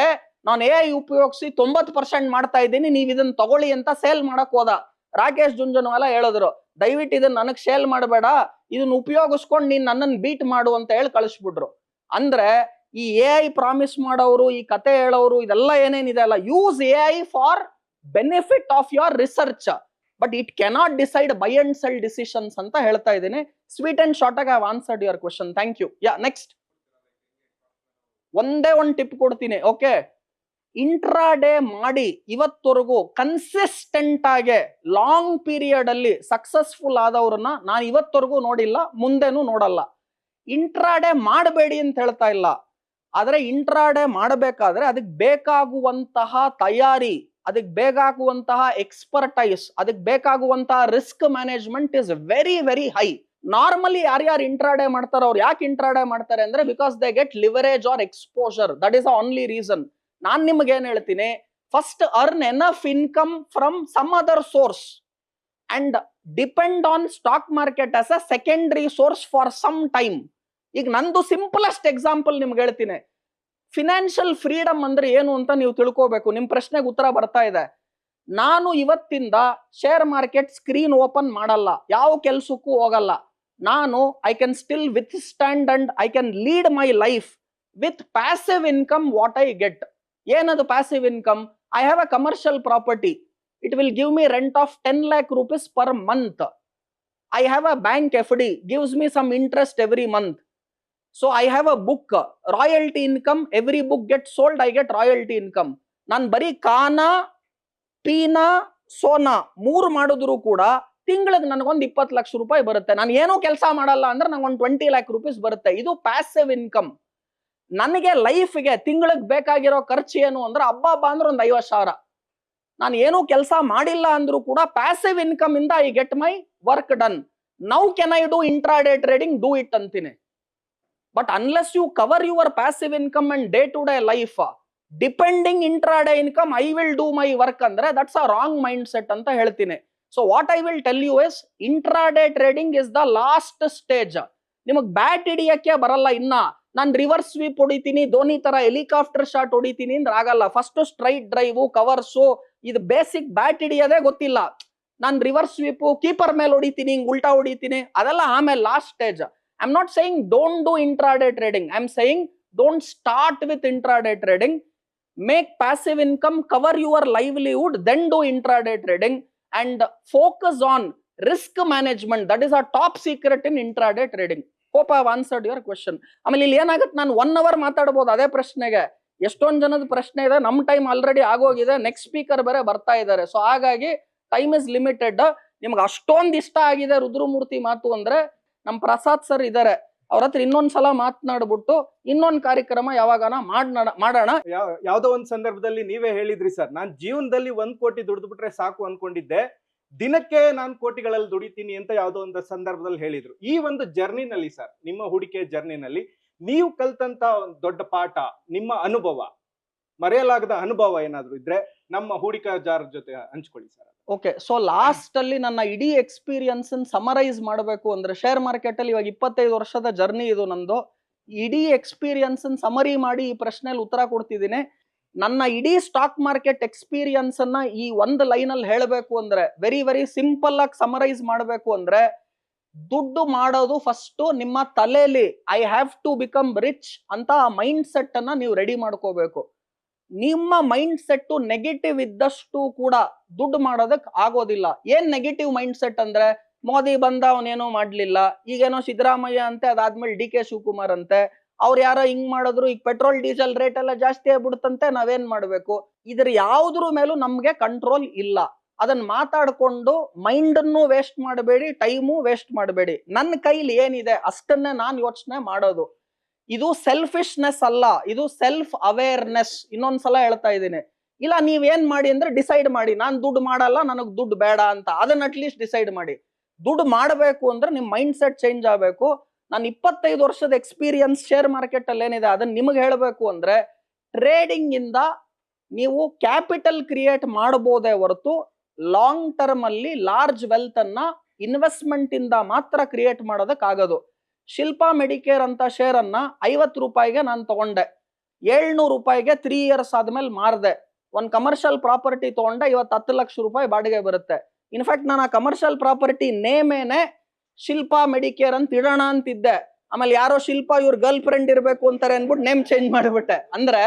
ನಾನು AI ಉಪಯೋಗಿಸಿ 90% ಮಾಡ್ತಾ ಇದ್ದೀನಿ, ನೀವು ಇದನ್ನ ತಗೊಳ್ಳಿ ಅಂತ ಸೇಲ್ ಮಾಡಕ್ ಹೋದ. ರಾಕೇಶ್ ಜುಂಜುನವಾಲಾ ಹೇಳಿದ್ರು, ದಯವಿಟ್ಟು ಇದನ್ನ ನನಗ್ ಸೇಲ್ ಮಾಡಬೇಡ, ಇದನ್ನ ಉಪಯೋಗಿಸ್ಕೊಂಡು ನೀನ್ ನನ್ನನ್ನು ಬೀಟ್ ಮಾಡು ಅಂತ ಹೇಳಿ ಕಳಿಸ್ಬಿಟ್ರು. ಅಂದ್ರೆ ಈ AI ಪ್ರಾಮಿಸ್ ಮಾಡೋರು, ಈ ಕತೆ ಹೇಳೋರು, ಇದೆಲ್ಲ ಏನೇನಿದೆ ಅಲ್ಲ, use AI for benefit of your research, but it cannot decide buy and sell decisions ಅಂತ ಹೇಳ್ತಾ ಇದ್ದೀನಿ. ಸ್ವೀಟ್ ಅಂಡ್ ಶಾರ್ಟ್ ಆಗಿ I have answered your question. Thank you. Yeah, next ಒಂದೇ ಒಂದು ಟಿಪ್ ಕೊಡ್ತೀನಿ. ಓಕೆ, ಇಂಟ್ರಾಡೇ ಮಾಡಿ ಇವತ್ತವರೆಗೂ ಕನ್ಸಿಸ್ಟೆಂಟ್ ಆಗಿ ಲಾಂಗ್ ಪೀರಿಯಡ್ ಅಲ್ಲಿ ಸಕ್ಸಸ್ಫುಲ್ ಆದವ್ರನ್ನ ನಾನು ಇವತ್ತವರೆಗೂ ನೋಡಿಲ್ಲ, ಮುಂದೆನೂ ನೋಡಲ್ಲ. ಇಂಟ್ರಾಡೇ ಮಾಡಬೇಡಿ ಅಂತ ಹೇಳ್ತಾ ಇಲ್ಲ, ಆದ್ರೆ ಇಂಟ್ರಾಡೇ ಮಾಡಬೇಕಾದ್ರೆ ಅದಕ್ಕೆ ಬೇಕಾಗುವಂತಹ ತಯಾರಿ, ಅದಕ್ಕೆ ಬೇಕಾಗುವಂತಹ ಎಕ್ಸ್ಪರ್ಟೈಸ್, ಅದಕ್ಕೆ ಬೇಕಾಗುವಂತಹ risk management is very very high. Normally ಯಾರ್ಯಾರು ಇಂಟ್ರಾಡೇ ಮಾಡ್ತಾರೋ ಅವ್ರು ಯಾಕೆ ಇಂಟ್ರಾಡೇ ಮಾಡ್ತಾರೆ ಅಂದ್ರೆ, because they get leverage or exposure. That is the only reason. ನಾನ್ ನಿಮ್ಗೆ ಏನ್ ಹೇಳ್ತೀನಿ, first earn enough income from some other source and depend on stock market as a secondary source for some time. ಈಗ ನಂದು simplest example ನಿಮ್ಗೆ ಹೇಳ್ತೀನಿ. Financial freedom ಅಂದ್ರೆ ಏನು ಅಂತ ನೀವು ತಿಳ್ಕೋಬೇಕು. ನಿಮ್ ಪ್ರಶ್ನೆಗೆ ಉತ್ತರ ಬರ್ತಾ ಇದೆ. ನಾನು ಇವತ್ತಿಂದ ಶೇರ್ ಮಾರ್ಕೆಟ್ ಸ್ಕ್ರೀನ್ ಓಪನ್ ಮಾಡಲ್ಲ, ಯಾವ ಕೆಲ್ಸಕ್ಕೂ ಹೋಗಲ್ಲ. ನಾನು I can still withstand and I can lead my life with passive income what I get. ಏನದು passive income? I have a commercial property, it will give me rent of 10 lakh rupees per month. I have a bank FD, gives me some interest every month. So I have a book, royalty income, every book gets sold, I get royalty income. ನಾನು ಬರೀ ಕಾನಾ ಪೀನಾ ಸೋನಾ 3 ಮಾಡಿದ್ರು ಕೂಡ ತಿಂಗಳಿಗೆ ನನಗೊಂದು 20 ಲಕ್ಷ ರೂಪಾಯಿ ಬರುತ್ತೆ. ನಾನು ಏನೂ ಕೆಲಸ ಮಾಡಲ್ಲ ಅಂದ್ರೆ ನಂಗೊಂದು 20 lakh rupees ಬರುತ್ತೆ. ಇದು ಪ್ಯಾಸಿವ್ ಇನ್ಕಮ್. ನನಗೆ ಲೈಫ್ಗೆ ತಿಂಗಳಿಗೆ ಬೇಕಾಗಿರೋ ಖರ್ಚು ಏನು ಅಂದ್ರೆ ಹಬ್ಬ ಅಂದ್ರೆ ಒಂದು 50,000. ನಾನು ಏನೂ ಕೆಲಸ ಮಾಡಿಲ್ಲ ಅಂದ್ರೂ ಕೂಡ ಪ್ಯಾಸಿವ್ ಇನ್ಕಮ್ ಇಂದ I get my work done. Now can I do intraday trading? Do it ಅಂತೀನಿ. But unless you cover your passive income and day to day life depending intraday income, I will do my work ಅಂದ್ರೆ that's a wrong mind set ಅಂತ ಹೇಳ್ತೀನಿ. So what I will tell you is intraday trading is the last stage. ನಿಮಗೆ bat ಹಿಡಿಯಕ್ಕೆ ಬರಲ್ಲ ಇನ್ನ. ನಾನು reverse sweep ಹೊಡಿತೀನಿ, ಧೋನಿ ತರ ಹೆಲಿಕಾಪ್ಟರ್ ಶಾಟ್ ಹೊಡಿತೀನಿ ಅಂದ್ರೆ ಆಗಲ್ಲ. ಫಸ್ಟ್ ಸ್ಟ್ರೈಟ್ ಡ್ರೈವ್, ಕವರ್ಸು, ಇದು ಬೇಸಿಕ್ ಬ್ಯಾಟ್ ಹಿಡಿಯೋದೇ ಗೊತ್ತಿಲ್ಲ. ನಾನು ರಿವರ್ಸ್ ಸ್ವೀಪು ಕೀಪರ್ ಮೇಲೆ ಹೊಡಿತೀನಿ, ಹಿಂಗ್ ಉಲ್ಟಾ ಹೊಡಿತೀನಿ, ಅದೆಲ್ಲ ಆಮೇಲೆ last stage. I am not saying don't do intraday trading, I am saying don't start with intraday trading. Make passive income, cover your livelihood, then do intraday trading and focus on risk management. That is a top secret in intraday trading. Hope I have answered your question. ಆಮೇಲೆ ಇಲ್ಲಿ ಏನಾಗುತ್ತೆ, ನಾನು 1 hour ಮಾತಾಡ್ಬೋದು ಅದೇ ಪ್ರಶ್ನೆಗೆ. ಎಷ್ಟೊಂದು ಜನದ ಪ್ರಶ್ನೆ ಇದೆ, ನಮ್ಮ ಟೈಮ್ ಆಲ್ರೆಡಿ ಆಗೋಗಿದೆ, ನೆಕ್ಸ್ಟ್ ಸ್ಪೀಕರ್ ಬೇರೆ ಬರ್ತಾ ಇದ್ದಾರೆ. ಸೊ ಹಾಗಾಗಿ ಟೈಮ್ ಇಸ್ ಲಿಮಿಟೆಡ್. ನಿಮ್ಗೆ ಅಷ್ಟೊಂದು ಇಷ್ಟ ಆಗಿದೆ ರುದ್ರಮೂರ್ತಿ ಮಾತು ಅಂದ್ರೆ ನಮ್ಮ ಪ್ರಸಾದ್ ಸರ್ ಇದ್ದಾರೆ, ಅವ್ರ ಹತ್ರ ಇನ್ನೊಂದ್ಸಲ ಮಾತನಾಡ್ಬಿಟ್ಟು ಇನ್ನೊಂದು ಕಾರ್ಯಕ್ರಮ ಯಾವಾಗನ ಮಾಡೋಣ. ಯಾವ್ದೋ ಒಂದ್ ಸಂದರ್ಭದಲ್ಲಿ ನೀವೇ ಹೇಳಿದ್ರಿ ಸರ್, ನಾನ್ ಜೀವನದಲ್ಲಿ 1 ಕೋಟಿ ದುಡಿದ್ಬಿಟ್ರೆ ಸಾಕು ಅನ್ಕೊಂಡಿದ್ದೆ, ದಿನಕ್ಕೆ ನಾನು ಕೋಟಿಗಳಲ್ಲಿ ದುಡಿತೀನಿ ಅಂತ ಯಾವ್ದೋ ಒಂದು ಸಂದರ್ಭದಲ್ಲಿ ಹೇಳಿದ್ರು. ಈ ಒಂದು ಜರ್ನಿನಲ್ಲಿ ಸರ್, ನಿಮ್ಮ ಹೂಡಿಕೆ ಜರ್ನಿನಲ್ಲಿ ನೀವು ಕಲ್ತಂತ ಒಂದು ದೊಡ್ಡ ಪಾಠ, ನಿಮ್ಮ ಅನುಭವ, ಮರೆಯಲಾಗದ ಅನುಭವ ಏನಾದ್ರು ಇದ್ರೆ ನಮ್ಮ ಹೂಡಿಕೆದಾರರ ಜೊತೆ ಹಂಚ್ಕೊಳ್ಳಿ ಸರ್. ಓಕೆ, ಸೊ ಲಾಸ್ಟ್ ಅಲ್ಲಿ ನನ್ನ ಇಡೀ ಎಕ್ಸ್ಪೀರಿಯನ್ಸ್ ಸಮರೈಸ್ ಮಾಡಬೇಕು ಅಂದ್ರೆ, ಶೇರ್ ಮಾರ್ಕೆಟ್ ಅಲ್ಲಿ ಇವಾಗ 25 ವರ್ಷದ ಜರ್ನಿ ಇದು ನಂದು. ಇಡೀ ಎಕ್ಸ್ಪೀರಿಯನ್ಸ್ ಸಮರಿ ಮಾಡಿ ಈ ಪ್ರಶ್ನೆಯಲ್ಲಿ ಉತ್ತರ ಕೊಡ್ತಿದ್ದೀನಿ. ನನ್ನ ಇಡೀ ಸ್ಟಾಕ್ ಮಾರ್ಕೆಟ್ ಎಕ್ಸ್ಪೀರಿಯನ್ಸ್ ಅನ್ನ ಈ ಒಂದು ಲೈನ್ ಅಲ್ಲಿ ಹೇಳಬೇಕು ಅಂದ್ರೆ, ವೆರಿ ವೆರಿ ಸಿಂಪಲ್ ಆಗಿ ಸಮರೈಸ್ ಮಾಡಬೇಕು ಅಂದ್ರೆ, ದುಡ್ಡು ಮಾಡೋದು ಫಸ್ಟ್ ನಿಮ್ಮ ತಲೆಯಲ್ಲಿ I have to become rich ಅಂತ ಆ ಮೈಂಡ್ ಸೆಟ್ ಅನ್ನ ನೀವು ರೆಡಿ ಮಾಡ್ಕೋಬೇಕು. ನಿಮ್ಮ ಮೈಂಡ್ ಸೆಟ್ ನೆಗೆಟಿವ್ ಇದ್ದಷ್ಟು ಕೂಡ ದುಡ್ಡು ಮಾಡೋದಕ್ ಆಗೋದಿಲ್ಲ. ಏನ್ ನೆಗೆಟಿವ್ ಮೈಂಡ್ ಸೆಟ್ ಅಂದ್ರೆ, ಮೋದಿ ಬಂದ ಅವನೇನೋ ಮಾಡ್ಲಿಲ್ಲ, ಈಗೇನೋ ಸಿದ್ದರಾಮಯ್ಯ ಅಂತೆ, ಅದಾದ್ಮೇಲೆ DK ಶಿವಕುಮಾರ್ ಅಂತೆ, ಅವ್ರು ಯಾರೋ ಹಿಂಗ್ ಮಾಡಿದ್ರು, ಈಗ ಪೆಟ್ರೋಲ್ ಡೀಸೆಲ್ ರೇಟ್ ಎಲ್ಲ ಜಾಸ್ತಿ ಆಗ್ಬಿಡುತ್ತಂತೆ, ನಾವೇನ್ ಮಾಡ್ಬೇಕು? ಇದ್ರ ಯಾವ್ದ್ರ ಮೇಲೂ ನಮ್ಗೆ ಕಂಟ್ರೋಲ್ ಇಲ್ಲ. ಅದನ್ನ ಮಾತಾಡ್ಕೊಂಡು ಮೈಂಡ್ ಅನ್ನು ವೇಸ್ಟ್ ಮಾಡಬೇಡಿ, ಟೈಮು ವೇಸ್ಟ್ ಮಾಡಬೇಡಿ. ನನ್ನ ಕೈಲಿ ಏನಿದೆ ಅಷ್ಟನ್ನೇ ನಾನು ಯೋಚನೆ ಮಾಡೋದು. ಇದು ಸೆಲ್ಫಿಶ್ನೆಸ್ ಅಲ್ಲ, ಇದು ಸೆಲ್ಫ್ ಅವೇರ್ನೆಸ್. ಇನ್ನೊಂದ್ಸಲ ಹೇಳ್ತಾ ಇದ್ದೀನಿ. ಇಲ್ಲ ನೀವೇನ್ ಮಾಡಿ ಅಂದ್ರೆ ಡಿಸೈಡ್ ಮಾಡಿ, ನಾನ್ ದುಡ್ಡು ಮಾಡಲ್ಲ, ನನಗ್ ದುಡ್ಡು ಬೇಡ ಅಂತ. ಅದನ್ನ ಅಟ್ಲೀಸ್ಟ್ ಡಿಸೈಡ್ ಮಾಡಿ. ದುಡ್ಡು ಮಾಡಬೇಕು ಅಂದ್ರೆ ನಿಮ್ ಮೈಂಡ್ ಸೆಟ್ ಚೇಂಜ್ ಆಗಬೇಕು. ನಾನು 25 ವರ್ಷದ ಎಕ್ಸ್ಪೀರಿಯನ್ಸ್ ಶೇರ್ ಮಾರ್ಕೆಟ್ ಅಲ್ಲಿ ಏನಿದೆ ಅದನ್ನ ನಿಮಗೆ ಹೇಳಬೇಕು ಅಂದ್ರೆ, ಟ್ರೇಡಿಂಗ್ ಇಂದ ನೀವು ಕ್ಯಾಪಿಟಲ್ ಕ್ರಿಯೇಟ್ ಮಾಡಬಹುದೇ ಹೊರತು ಲಾಂಗ್ ಟರ್ಮ್ ಅಲ್ಲಿ ಲಾರ್ಜ್ ವೆಲ್ತ್ ಅನ್ನ ಇನ್ವೆಸ್ಟ್ಮೆಂಟ್ ಇಂದ ಮಾತ್ರ ಕ್ರಿಯೇಟ್ ಮಾಡೋದಕ್ಕಾಗದು. ಶಿಲ್ಪಾ ಮೆಡಿಕೇರ್ ಅಂತ ಶೇರ್ ಅನ್ನ 50 ರೂಪಾಯಿಗೆ ನಾನು ತಗೊಂಡೆ, 700 ರೂಪಾಯಿಗೆ 3 years ಆದ್ಮೇಲೆ ಮಾರ್ದೆ. ಒಂದು ಕಮರ್ಷಿಯಲ್ ಪ್ರಾಪರ್ಟಿ ತಗೊಂಡೆ, ಇವತ್ತು 10 ಲಕ್ಷ ರೂಪಾಯಿ ಬಾಡಿಗೆ ಬರುತ್ತೆ. ಇನ್ಫ್ಯಾಕ್ಟ್ ನಾನು ಆ ಕಮರ್ಷಿಯಲ್ ಪ್ರಾಪರ್ಟಿ ನೇಮೇನೆ ಶಿಲ್ಪಾ ಮೆಡಿಕೇರ್ ಅಂತ ಇಡೋಣ ಅಂತಿದ್ದೆ. ಆಮೇಲೆ ಯಾರೋ ಶಿಲ್ಪಾ ಇವ್ರ ಗರ್ಲ್ ಫ್ರೆಂಡ್ ಇರ್ಬೇಕು ಅಂತಾರೆ ಅನ್ಬಿಟ್ಟು ನೇಮ್ ಚೇಂಜ್ ಮಾಡಿಬಿಟ್ಟೆ. ಅಂದ್ರೆ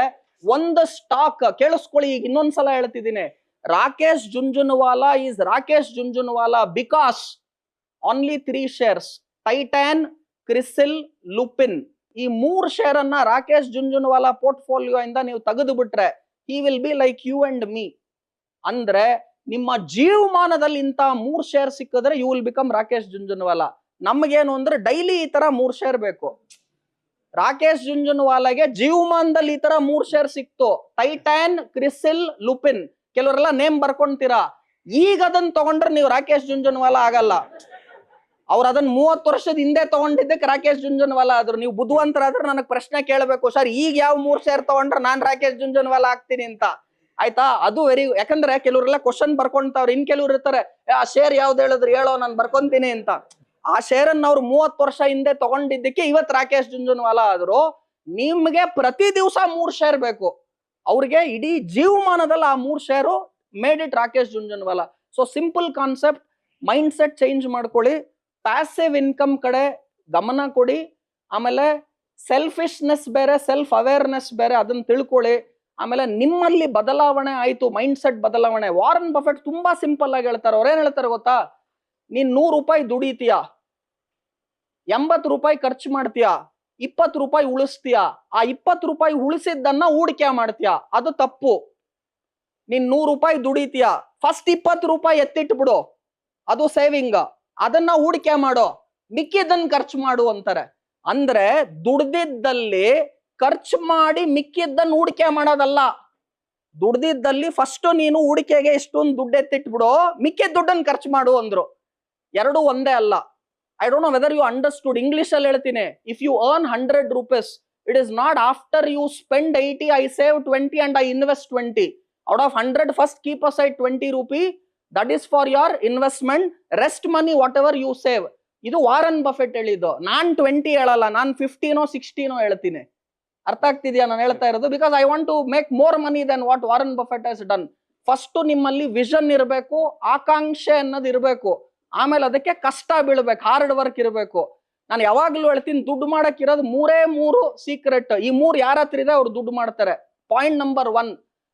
ಒಂದು ಸ್ಟಾಕ್ ಕೇಳಿಸ್ಕೊಳ್ಳಿ, ಈಗ ಇನ್ನೊಂದ್ಸಲ ಹೇಳ್ತಿದ್ದೀನಿ. Rakesh Jhunjhunwala is Rakesh Jhunjhunwala because only 3 shares, Titan, CRISIL, Lupin. ಈ 3 ಶೇರ್ ಅನ್ನ ರಾಕೇಶ್ ಜುಂಜುನವಾಲಾ ಪೋರ್ಟ್ಫೋಲಿಯೋ ಇಂದ ನೀವು ತೆಗೆದು ಬಿಟ್ರೆ he will be like you and me. ಅಂದ್ರೆ ನಿಮ್ಮ ಜೀವಮಾನದಲ್ಲಿ ಇಂತ 3 ಶೇರ್ ಸಿಕ್ಕಿದ್ರೆ ಯು ವಿಲ್ ಬಿಕಮ್ ರಾಕೇಶ್ ಜುಂಜುನವಾಲಾ. ನಮಗೇನು ಅಂದ್ರೆ ಡೈಲಿ ಈ ತರ 3 ಶೇರ್ ಬೇಕು. ರಾಕೇಶ್ ಜುಂಜುನವಾಲಾಗೆ ಜೀವಮಾನದಲ್ಲಿ ಈ ತರ 3 ಶೇರ್ ಸಿಕ್ತು, ಟೈಟಾನ್, ಕ್ರಿಸಿಲ್, ಲುಪಿನ್. ಕೆಲವರೆಲ್ಲ ನೇಮ್ ಬರ್ಕೊಂತೀರಾ. ಈಗ ಅದನ್ನ ತಗೊಂಡ್ರೆ ನೀವು ರಾಕೇಶ್ ಜುಂಜುನವಾಲಾ ಆಗಲ್ಲ. ಅವ್ರು ಅದನ್ನ 30 ವರ್ಷದ ಹಿಂದೆ ತಗೊಂಡಿದ್ದಕ್ಕೆ ರಾಕೇಶ್ ಜುಂಜುನವಾಲಾ ಆದ್ರು. ನೀವು ಬುದ್ಧಿವಂತರಾದ್ರೆ ನನಗೆ ಪ್ರಶ್ನೆ ಕೇಳಬೇಕು, ಸರ್ ಈಗ ಯಾವ 3 ಶೇರ್ ತಗೊಂಡ್ರೆ ನಾನ್ ರಾಕೇಶ್ ಜುಂಜುನವಾಲಾ ಆಗ್ತೀನಿ ಅಂತ. ಆಯ್ತಾ? ಅದು ಯಾಕಂದ್ರೆ ಕೆಲವರೆಲ್ಲ ಕ್ವಶನ್ ಬರ್ಕೊಂತಾವ್ರು, ಇನ್ ಕೆಲವ್ರು ಇರ್ತಾರೆ ಆ ಶೇರ್ ಯಾವ್ದು ಹೇಳಿದ್ರು ಹೇಳೋ ನಾನು ಬರ್ಕೊಂತೀನಿ ಅಂತ. ಆ ಶೇರ್ ಅನ್ನ ಅವ್ರು 30 ವರ್ಷ ಹಿಂದೆ ತಗೊಂಡಿದ್ದಕ್ಕೆ ಇವತ್ತು ರಾಕೇಶ್ ಜುಂಜುನವಾಲಾ ಆದ್ರು. ನಿಮ್ಗೆ ಪ್ರತಿ ದಿವಸ 3 ಶೇರ್ ಬೇಕು, ಅವ್ರಿಗೆ ಇಡೀ ಜೀವಮಾನದಲ್ಲಿ ಆ 3 share made it Rakesh Jhunjhunwala. So simple concept, mind set change ಮಾಡ್ಕೊಳ್ಳಿ, ಪ್ಯಾಸಿವ್ ಇನ್ಕಮ್ ಕಡೆ ಗಮನ ಕೊಡಿ. ಆಮೇಲೆ ಸೆಲ್ಫಿಶ್ನೆಸ್ ಬೇರೆ, ಸೆಲ್ಫ್ ಅವೇರ್ನೆಸ್ ಬೇರೆ, ಅದನ್ನ ತಿಳ್ಕೊಳ್ಳಿ. ಆಮೇಲೆ ನಿಮ್ಮಲ್ಲಿ ಬದಲಾವಣೆ ಆಯ್ತು, ಮೈಂಡ್ ಸೆಟ್ ಬದಲಾವಣೆ. ವಾರನ್ ಬಫೆಟ್ ತುಂಬಾ ಸಿಂಪಲ್ ಆಗಿ ಹೇಳ್ತಾರೆ. ಅವ್ರೇನ್ ಹೇಳ್ತಾರೆ ಗೊತ್ತಾ, ನೀನ್ 100 ರೂಪಾಯಿ ದುಡಿತೀಯ, 80 ರೂಪಾಯಿ ಖರ್ಚು ಮಾಡ್ತೀಯ, 20 ರೂಪಾಯಿ ಉಳಿಸ್ತೀಯ. ಆ 20 ರೂಪಾಯಿ ಉಳಿಸಿದ್ದನ್ನ ಹೂಡಿಕೆ ಮಾಡ್ತೀಯ, ಅದು ತಪ್ಪು. ನೀನ್ 100 ರೂಪಾಯಿ ದುಡಿತೀಯ, ಫಸ್ಟ್ 20 ರೂಪಾಯಿ ಎತ್ತಿಟ್ಬಿಡು, ಅದು ಸೇವಿಂಗ್, ಅದನ್ನ ಹೂಡಿಕೆ ಮಾಡೋ, ಮಿಕ್ಕಿದ್ದನ್ನ ಖರ್ಚು ಮಾಡು ಅಂತಾರೆ. ಅಂದ್ರೆ ದುಡ್ದಿದ್ದಲ್ಲಿ ಖರ್ಚು ಮಾಡಿ ಮಿಕ್ಕಿದ್ದನ್ನ ಹೂಡಿಕೆ ಮಾಡೋದಲ್ಲ. ದುಡ್ದಿದ್ದಲ್ಲಿ ಫಸ್ಟ್ ನೀನು ಹೂಡಿಕೆಗೆ ಇಷ್ಟೊಂದು ದುಡ್ಡು ಎತ್ತಿಟ್ಬಿಡು, ಮಿಕ್ಕಿದ ದುಡ್ಡನ್ನ ಖರ್ಚು ಮಾಡು ಅಂದ್ರು. ಎರಡು ಒಂದೇ ಅಲ್ಲ. I don't know whether you understood. English ಅಲ್ಲಿ ಹೇಳ್ತೀನಿ, if you earn 100 rupees, it is not after you spend 80 I save 20 and I invest 20. Out of 100, first keep aside 20 rupee. That is for your investment. Rest money whatever you save. ಇದು Warren Buffett ಹೇಳಿದ್ದು. ನಾನ್ 20 ಹೇಳಲ್ಲ, ನಾನ್ 15 16 ಹೇಳ್ತೀನಿ. ಅರ್ಥ ಆಗ್ತಿದ್ಯಾ ನಾನು ಹೇಳ್ತಾ ಇರೋದು? Because I want to make more money then what Warren Buffett has done. First ನಿಮ್ಮಲ್ಲಿ ವಿಷನ್ ಇರಬೇಕು, ಆಕಾಂಕ್ಷೆ ಅನ್ನೋದು ಇರಬೇಕು. ಆಮೇಲೆ ಅದಕ್ಕೆ ಕಷ್ಟ ಬೀಳ್ಬೇಕು, ಹಾರ್ಡ್ ವರ್ಕ್ ಇರಬೇಕು. ನಾನು ಯಾವಾಗ್ಲೂ ಹೇಳ್ತೀನಿ, ದುಡ್ಡು ಮಾಡಕ್ ಇರೋದು 3 ಸೀಕ್ರೆಟ್. ಈ 3 ಯಾರ ಹತ್ರ ಇದೆ ಅವ್ರು ದುಡ್ಡು ಮಾಡ್ತಾರೆ. ಪಾಯಿಂಟ್ ನಂಬರ್ 1,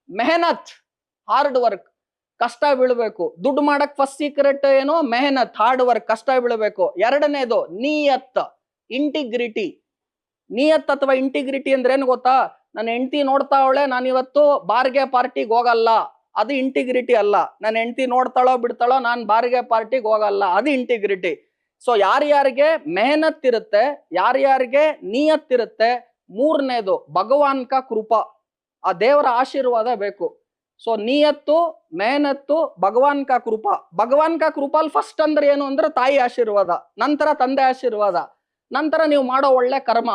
ಮೆಹನತ್, ಹಾರ್ಡ್ ವರ್ಕ್, ಕಷ್ಟ ಬೀಳ್ಬೇಕು. ದುಡ್ಡು ಮಾಡಕ್ ಫಸ್ಟ್ ಸೀಕ್ರೆಟ್ ಏನು? ಮೆಹನತ್, ಹಾರ್ಡ್ ವರ್ಕ್, ಕಷ್ಟ ಬೀಳ್ಬೇಕು. ಎರಡನೇದು ನಿಯತ್, ಇಂಟಿಗ್ರಿಟಿ. ನಿಯತ್ ಅಥವಾ ಇಂಟಿಗ್ರಿಟಿ ಅಂದ್ರೆ ಏನು ಗೊತ್ತಾ? ನನ್ನ ಹೆಂಡತಿ ನೋಡ್ತಾವಳೆ, ನಾನು ಇವತ್ತು ಬಾರ್ಗೆ ಪಾರ್ಟಿಗೆ ಹೋಗಲ್ಲ, ಅದು ಇಂಟಿಗ್ರಿಟಿ ಅಲ್ಲ. ನನ್ನ ಹೆಂಡತಿ ನೋಡ್ತಾಳೋ ಬಿಡ್ತಾಳೋ, ನಾನು ಬಾರ್ಗೆ ಪಾರ್ಟಿಗೆ ಹೋಗಲ್ಲ, ಅದು ಇಂಟಿಗ್ರಿಟಿ. ಸೊ ಯಾರ್ಯಾರಿಗೆ ಮೆಹನತ್ ಇರುತ್ತೆ, ಯಾರ್ಯಾರಿಗೆ ನಿಯತ್ ಇರುತ್ತೆ. ಮೂರನೇದು ಭಗವಾನ್ ಕಾ ಕೃಪಾ, ಆ ದೇವರ ಆಶೀರ್ವಾದ ಬೇಕು. ಸೊ ನಿಯತ್ತು, ಮೆಹನತ್ತು, ಭಗವಾನ್ ಕಾ ಕೃಪಾ. ಭಗವಾನ್ ಕಾ ಕೃಪಾಲ್ ಫಸ್ಟ್ ಅಂದ್ರೆ ಏನು ಅಂದ್ರೆ ತಾಯಿ ಆಶೀರ್ವಾದ, ನಂತರ ತಂದೆ ಆಶೀರ್ವಾದ, ನಂತರ ನೀವು ಮಾಡೋ ಒಳ್ಳೆ ಕರ್ಮ.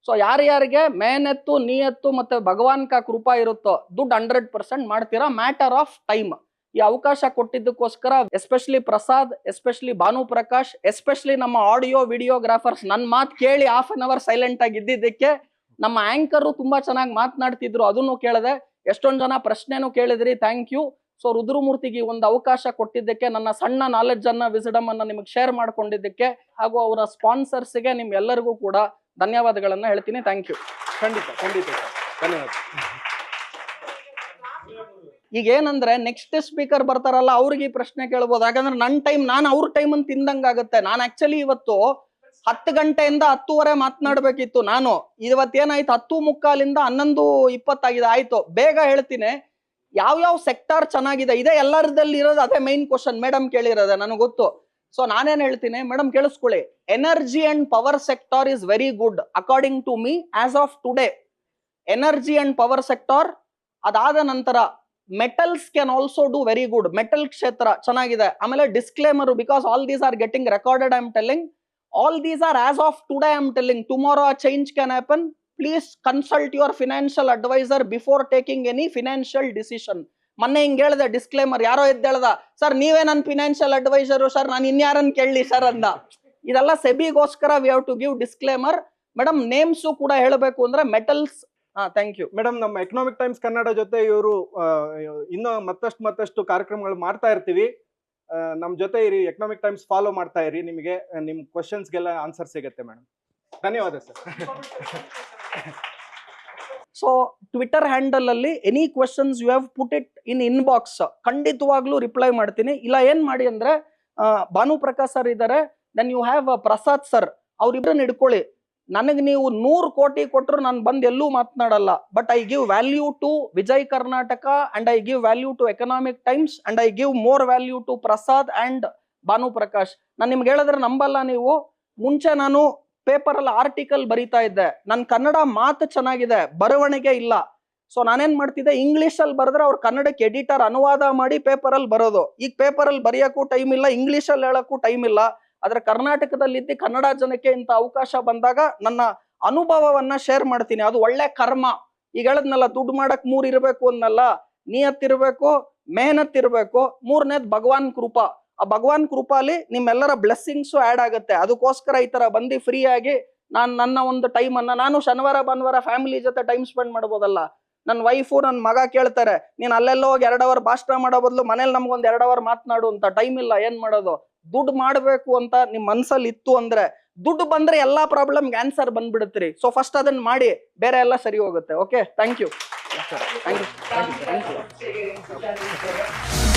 ಸೊ ಯಾರ್ಯಾರಿಗೆ ಮೆಹನತ್ತು, ನಿಯತ್ತು ಮತ್ತೆ ಭಗವಾನ್ ಕಾ ಕೃಪಾ ಇರುತ್ತೋ ದುಡ್ಡು 100% ಮಾಡ್ತೀರಾ. Matter of time. ಈ ಅವಕಾಶ ಕೊಟ್ಟಿದ್ದಕ್ಕೋಸ್ಕರ ಎಸ್ಪೆಷಲಿ ಪ್ರಸಾದ್, ಎಸ್ಪೆಷಲಿ ಭಾನು ಪ್ರಕಾಶ್, ಎಸ್ಪೆಷಲಿ ನಮ್ಮ ಆಡಿಯೋ ವಿಡಿಯೋಗ್ರಾಫರ್ಸ್ ನನ್ನ ಮಾತು ಕೇಳಿ ಹಾಫ್ ಅನ್ ಅವರ್ ಸೈಲೆಂಟ್ ಆಗಿ ಇದ್ದಿದ್ದಕ್ಕೆ. ನಮ್ಮ ಆಂಕರ್ ತುಂಬಾ ಚೆನ್ನಾಗಿ ಮಾತನಾಡ್ತಿದ್ರು, ಅದನ್ನು ಕೇಳಿದೆ. ಎಷ್ಟೊಂದು ಜನ ಪ್ರಶ್ನೆನೂ ಕೇಳಿದ್ರಿ, ಥ್ಯಾಂಕ್ ಯು. ಸೊ ರುದ್ರಮೂರ್ತಿಗೆ ಒಂದು ಅವಕಾಶ ಕೊಟ್ಟಿದ್ದಕ್ಕೆ, ನನ್ನ ಸಣ್ಣ ನಾಲೆಡ್ಜ್ ಅನ್ನ, ವಿಸಿಡಮ್ ಅನ್ನ ನಿಮಗೆ ಶೇರ್ ಮಾಡ್ಕೊಂಡಿದ್ದಕ್ಕೆ, ಹಾಗೂ ಅವರ ಸ್ಪಾನ್ಸರ್ಸ್ಗೆ ನಿಮ್ಗೆಲ್ಲರಿಗೂ ಕೂಡ ಧನ್ಯವಾದಗಳನ್ನ ಹೇಳ್ತೀನಿ. Thank you. ಖಂಡಿತ ಖಂಡಿತ ಸರ್, ಧನ್ಯವಾದ. ಈಗ ಏನಂದ್ರೆ ನೆಕ್ಸ್ಟ್ ಸ್ಪೀಕರ್ ಬರ್ತಾರಲ್ಲ ಅವ್ರಿಗೆ ಈ ಪ್ರಶ್ನೆ ಕೇಳ್ಬೋದು. ಯಾಕಂದ್ರೆ ನನ್ನ ಟೈಮ್, ನಾನು ಅವ್ರ ಟೈಮ್ ಅನ್ನು ತಿಂದಂಗಾಗುತ್ತೆ. ನಾನು ಆಕ್ಚುಲಿ ಇವತ್ತು 10 ಗಂಟೆಯಿಂದ 10:30 ಮಾತನಾಡ್ಬೇಕಿತ್ತು. ನಾನು ಇವತ್ತೇನಾಯ್ತು 10:45 11:20 ಆಗಿದೆ. ಆಯ್ತು, ಬೇಗ ಹೇಳ್ತೀನಿ. ಯಾವ ಸೆಕ್ಟಾರ್ ಚೆನ್ನಾಗಿದೆ ಇದೆ ಎಲ್ಲರದಲ್ಲಿ ಇರೋದು, ಅದೇ ಮೈನ್ ಕ್ವಶನ್ ಮೇಡಮ್ ಕೇಳಿರೋದೆ, ನನಗೆ ಗೊತ್ತು. ಸೊ ನಾನೇನ್ ಹೇಳ್ತೀನಿ ಮೇಡಮ್, ಕೇಳಿಸ್ಕೊಳ್ಳಿ. Energy and power sector is very good according to me as of today. Energy and power sector. ಅದಾದ ನಂತರ metals can also do very good. Metal ಕ್ಷೇತ್ರ ಚೆನ್ನಾಗಿದೆ. ಆಮೇಲೆ disclaimer, because all these are getting recorded. I am telling all these are as of today. I am telling, tomorrow a change can happen. Please consult your financial advisor before taking any financial decision. ಮೊನ್ನೆ ಹಿಂಗೆ ಹೇಳಿದೆ disclaimer, ಯಾರೋ ಎದ್ದೇಳ್ದ, sir ನೀವೇ ನನ್ನ financial adviser sir, ನಾನು ಇನ್ಯಾರನ್ನ ಕೇಳಲಿ sir ಅಂದ. ಇದೆಲ್ಲ ಸೆಬಿಗೋಸ್ಕರ we have to give disclaimer. Madam names ಕೂಡ ಹೇಳಬೇಕು ಅಂದ್ರೆ ಮೆಟಲ್ಸ್. Thank you madam. ನಮ್ಮ ಎಕನಾಮಿಕ್ ಟೈಮ್ಸ್ ಕನ್ನಡ ಜೊತೆ ಇವರು ಇನ್ನೂ ಮತ್ತಷ್ಟು ಕಾರ್ಯಕ್ರಮಗಳು ಮಾಡ್ತಾ ಇರ್ತೀವಿ. ನಮ್ಮ ಜೊತೆ ಇರಿ, ಎಕನಾಮಿಕ್ ಟೈಮ್ಸ್ ಫಾಲೋ ಮಾಡ್ತಾ ಇರಿ, ನಿಮಗೆ ನಿಮ್ಮ ಕ್ವಶನ್ಸ್ಗೆಲ್ಲ ಆನ್ಸರ್ ಸಿಗುತ್ತೆ ಮೇಡಮ್. ಧನ್ಯವಾದ ಸರ್. ಸೊ ಟ್ವಿಟರ್ ಹ್ಯಾಂಡಲ್ ಅಲ್ಲಿ any questions you have put it in inbox, ಖಂಡಿತವಾಗ್ಲೂ ರಿಪ್ಲೈ ಮಾಡ್ತೀನಿ. ಇಲ್ಲ ಏನ್ ಮಾಡಿ ಅಂದ್ರೆ, ಭಾನು ಪ್ರಕಾಶ್ ಸರ್ ಇದ್ದಾರೆ, then you have Prasad sir, ಅವ್ರಿಬ್ರನ್ನ ಇಟ್ಕೊಳ್ಳಿ. ನನಗೆ ನೀವು 100 ಕೋಟಿ ಕೊಟ್ಟರು ನಾನು ಬಂದು ಎಲ್ಲೂ ಮಾತನಾಡಲ್ಲ. But I give value to Vijay Karnataka and I give value to Economic Times and I give more value to Prasad and ಭಾನು ಪ್ರಕಾಶ್. ನಾನು ನಿಮ್ಗೆ ಹೇಳಿದ್ರೆ ನಂಬಲ್ಲ ನೀವು. ಮುಂಚೆ ನಾನು ಪೇಪರ್ ಅಲ್ಲಿ ಆರ್ಟಿಕಲ್ ಬರೀತಾ ಇದ್ದೆ. ನನ್ನ ಕನ್ನಡ ಮಾತು ಚೆನ್ನಾಗಿದೆ, ಬರವಣಿಗೆ ಇಲ್ಲ. ಸೊ ನಾನೇನ್ ಮಾಡ್ತಿದ್ದೆ, ಇಂಗ್ಲಿಷ್ ಅಲ್ಲಿ ಬರೆದ್ರೆ ಅವ್ರ ಕನ್ನಡಕ್ಕೆ ಎಡಿಟರ್ ಅನುವಾದ ಮಾಡಿ ಪೇಪರ್ ಅಲ್ಲಿ ಬರೋದು. ಈಗ ಪೇಪರ್ ಅಲ್ಲಿ ಬರೆಯಕ್ಕೂ ಟೈಮ್ ಇಲ್ಲ, ಇಂಗ್ಲಿಷ್ ಅಲ್ಲಿ ಹೇಳಕ್ಕೂ ಟೈಮ್ ಇಲ್ಲ. ಆದ್ರೆ ಕರ್ನಾಟಕದಲ್ಲಿದ್ದು ಕನ್ನಡ ಜನಕ್ಕೆ ಇಂಥ ಅವಕಾಶ ಬಂದಾಗ ನನ್ನ ಅನುಭವವನ್ನ ಶೇರ್ ಮಾಡ್ತೀನಿ. ಅದು ಒಳ್ಳೆ ಕರ್ಮ. ಈಗ ಹೇಳದ್ನಲ್ಲ, ದುಡ್ಡು ಮಾಡಕ್ 3 ಇರಬೇಕು ಅನ್ನಲ್ಲ, ನಿಯತ್ ಇರಬೇಕು, ಮೆಹನತ್ ಇರಬೇಕು, ಮೂರನೇದ್ ಭಗವಾನ್ ಕೃಪಾ. ಆ ಭಗವಾನ್ ಕೃಪಾಲಿ ನಿಮ್ಮೆಲ್ಲರ ಬ್ಲೆಸ್ಸಿಂಗ್ಸು ಆ್ಯಡ್ ಆಗುತ್ತೆ. ಅದಕ್ಕೋಸ್ಕರ ಈ ತರ ಬಂದು ಫ್ರೀ ಆಗಿ ನನ್ನ ಒಂದು ಟೈಮ್ ಅನ್ನ, ನಾನು ಶನಿವಾರ ಭಾನುವಾರ ಫ್ಯಾಮಿಲಿ ಜೊತೆ ಟೈಮ್ ಸ್ಪೆಂಡ್ ಮಾಡ್ಬೋದಲ್ಲ. ನನ್ನ ವೈಫು ನನ್ನ ಮಗ ಕೇಳ್ತಾರೆ, ನೀನ್ ಅಲ್ಲೆಲ್ಲ ಹೋಗಿ 2 ಅವರ್ ಭಾಷಣ ಮಾಡೋ ಬದಲು ಮನೇಲಿ ನಮ್ಗೊಂದು 2 ಅವರ್ ಮಾತನಾಡು ಅಂತ. ಟೈಮ್ ಇಲ್ಲ, ಏನ್ ಮಾಡೋದು? ದುಡ್ಡು ಮಾಡ್ಬೇಕು ಅಂತ ನಿಮ್ ಮನ್ಸಲ್ಲಿ ಇತ್ತು ಅಂದ್ರೆ, ದುಡ್ಡು ಬಂದ್ರೆ ಎಲ್ಲಾ ಪ್ರಾಬ್ಲಮ್ಗೆ ಆನ್ಸರ್ ಬಂದ್ಬಿಡುತ್ತೀರಿ. ಸೊ ಫಸ್ಟ್ ಅದನ್ನ ಮಾಡಿ, ಬೇರೆ ಎಲ್ಲ ಸರಿ ಹೋಗುತ್ತೆ. Okay, thank you. Thank you.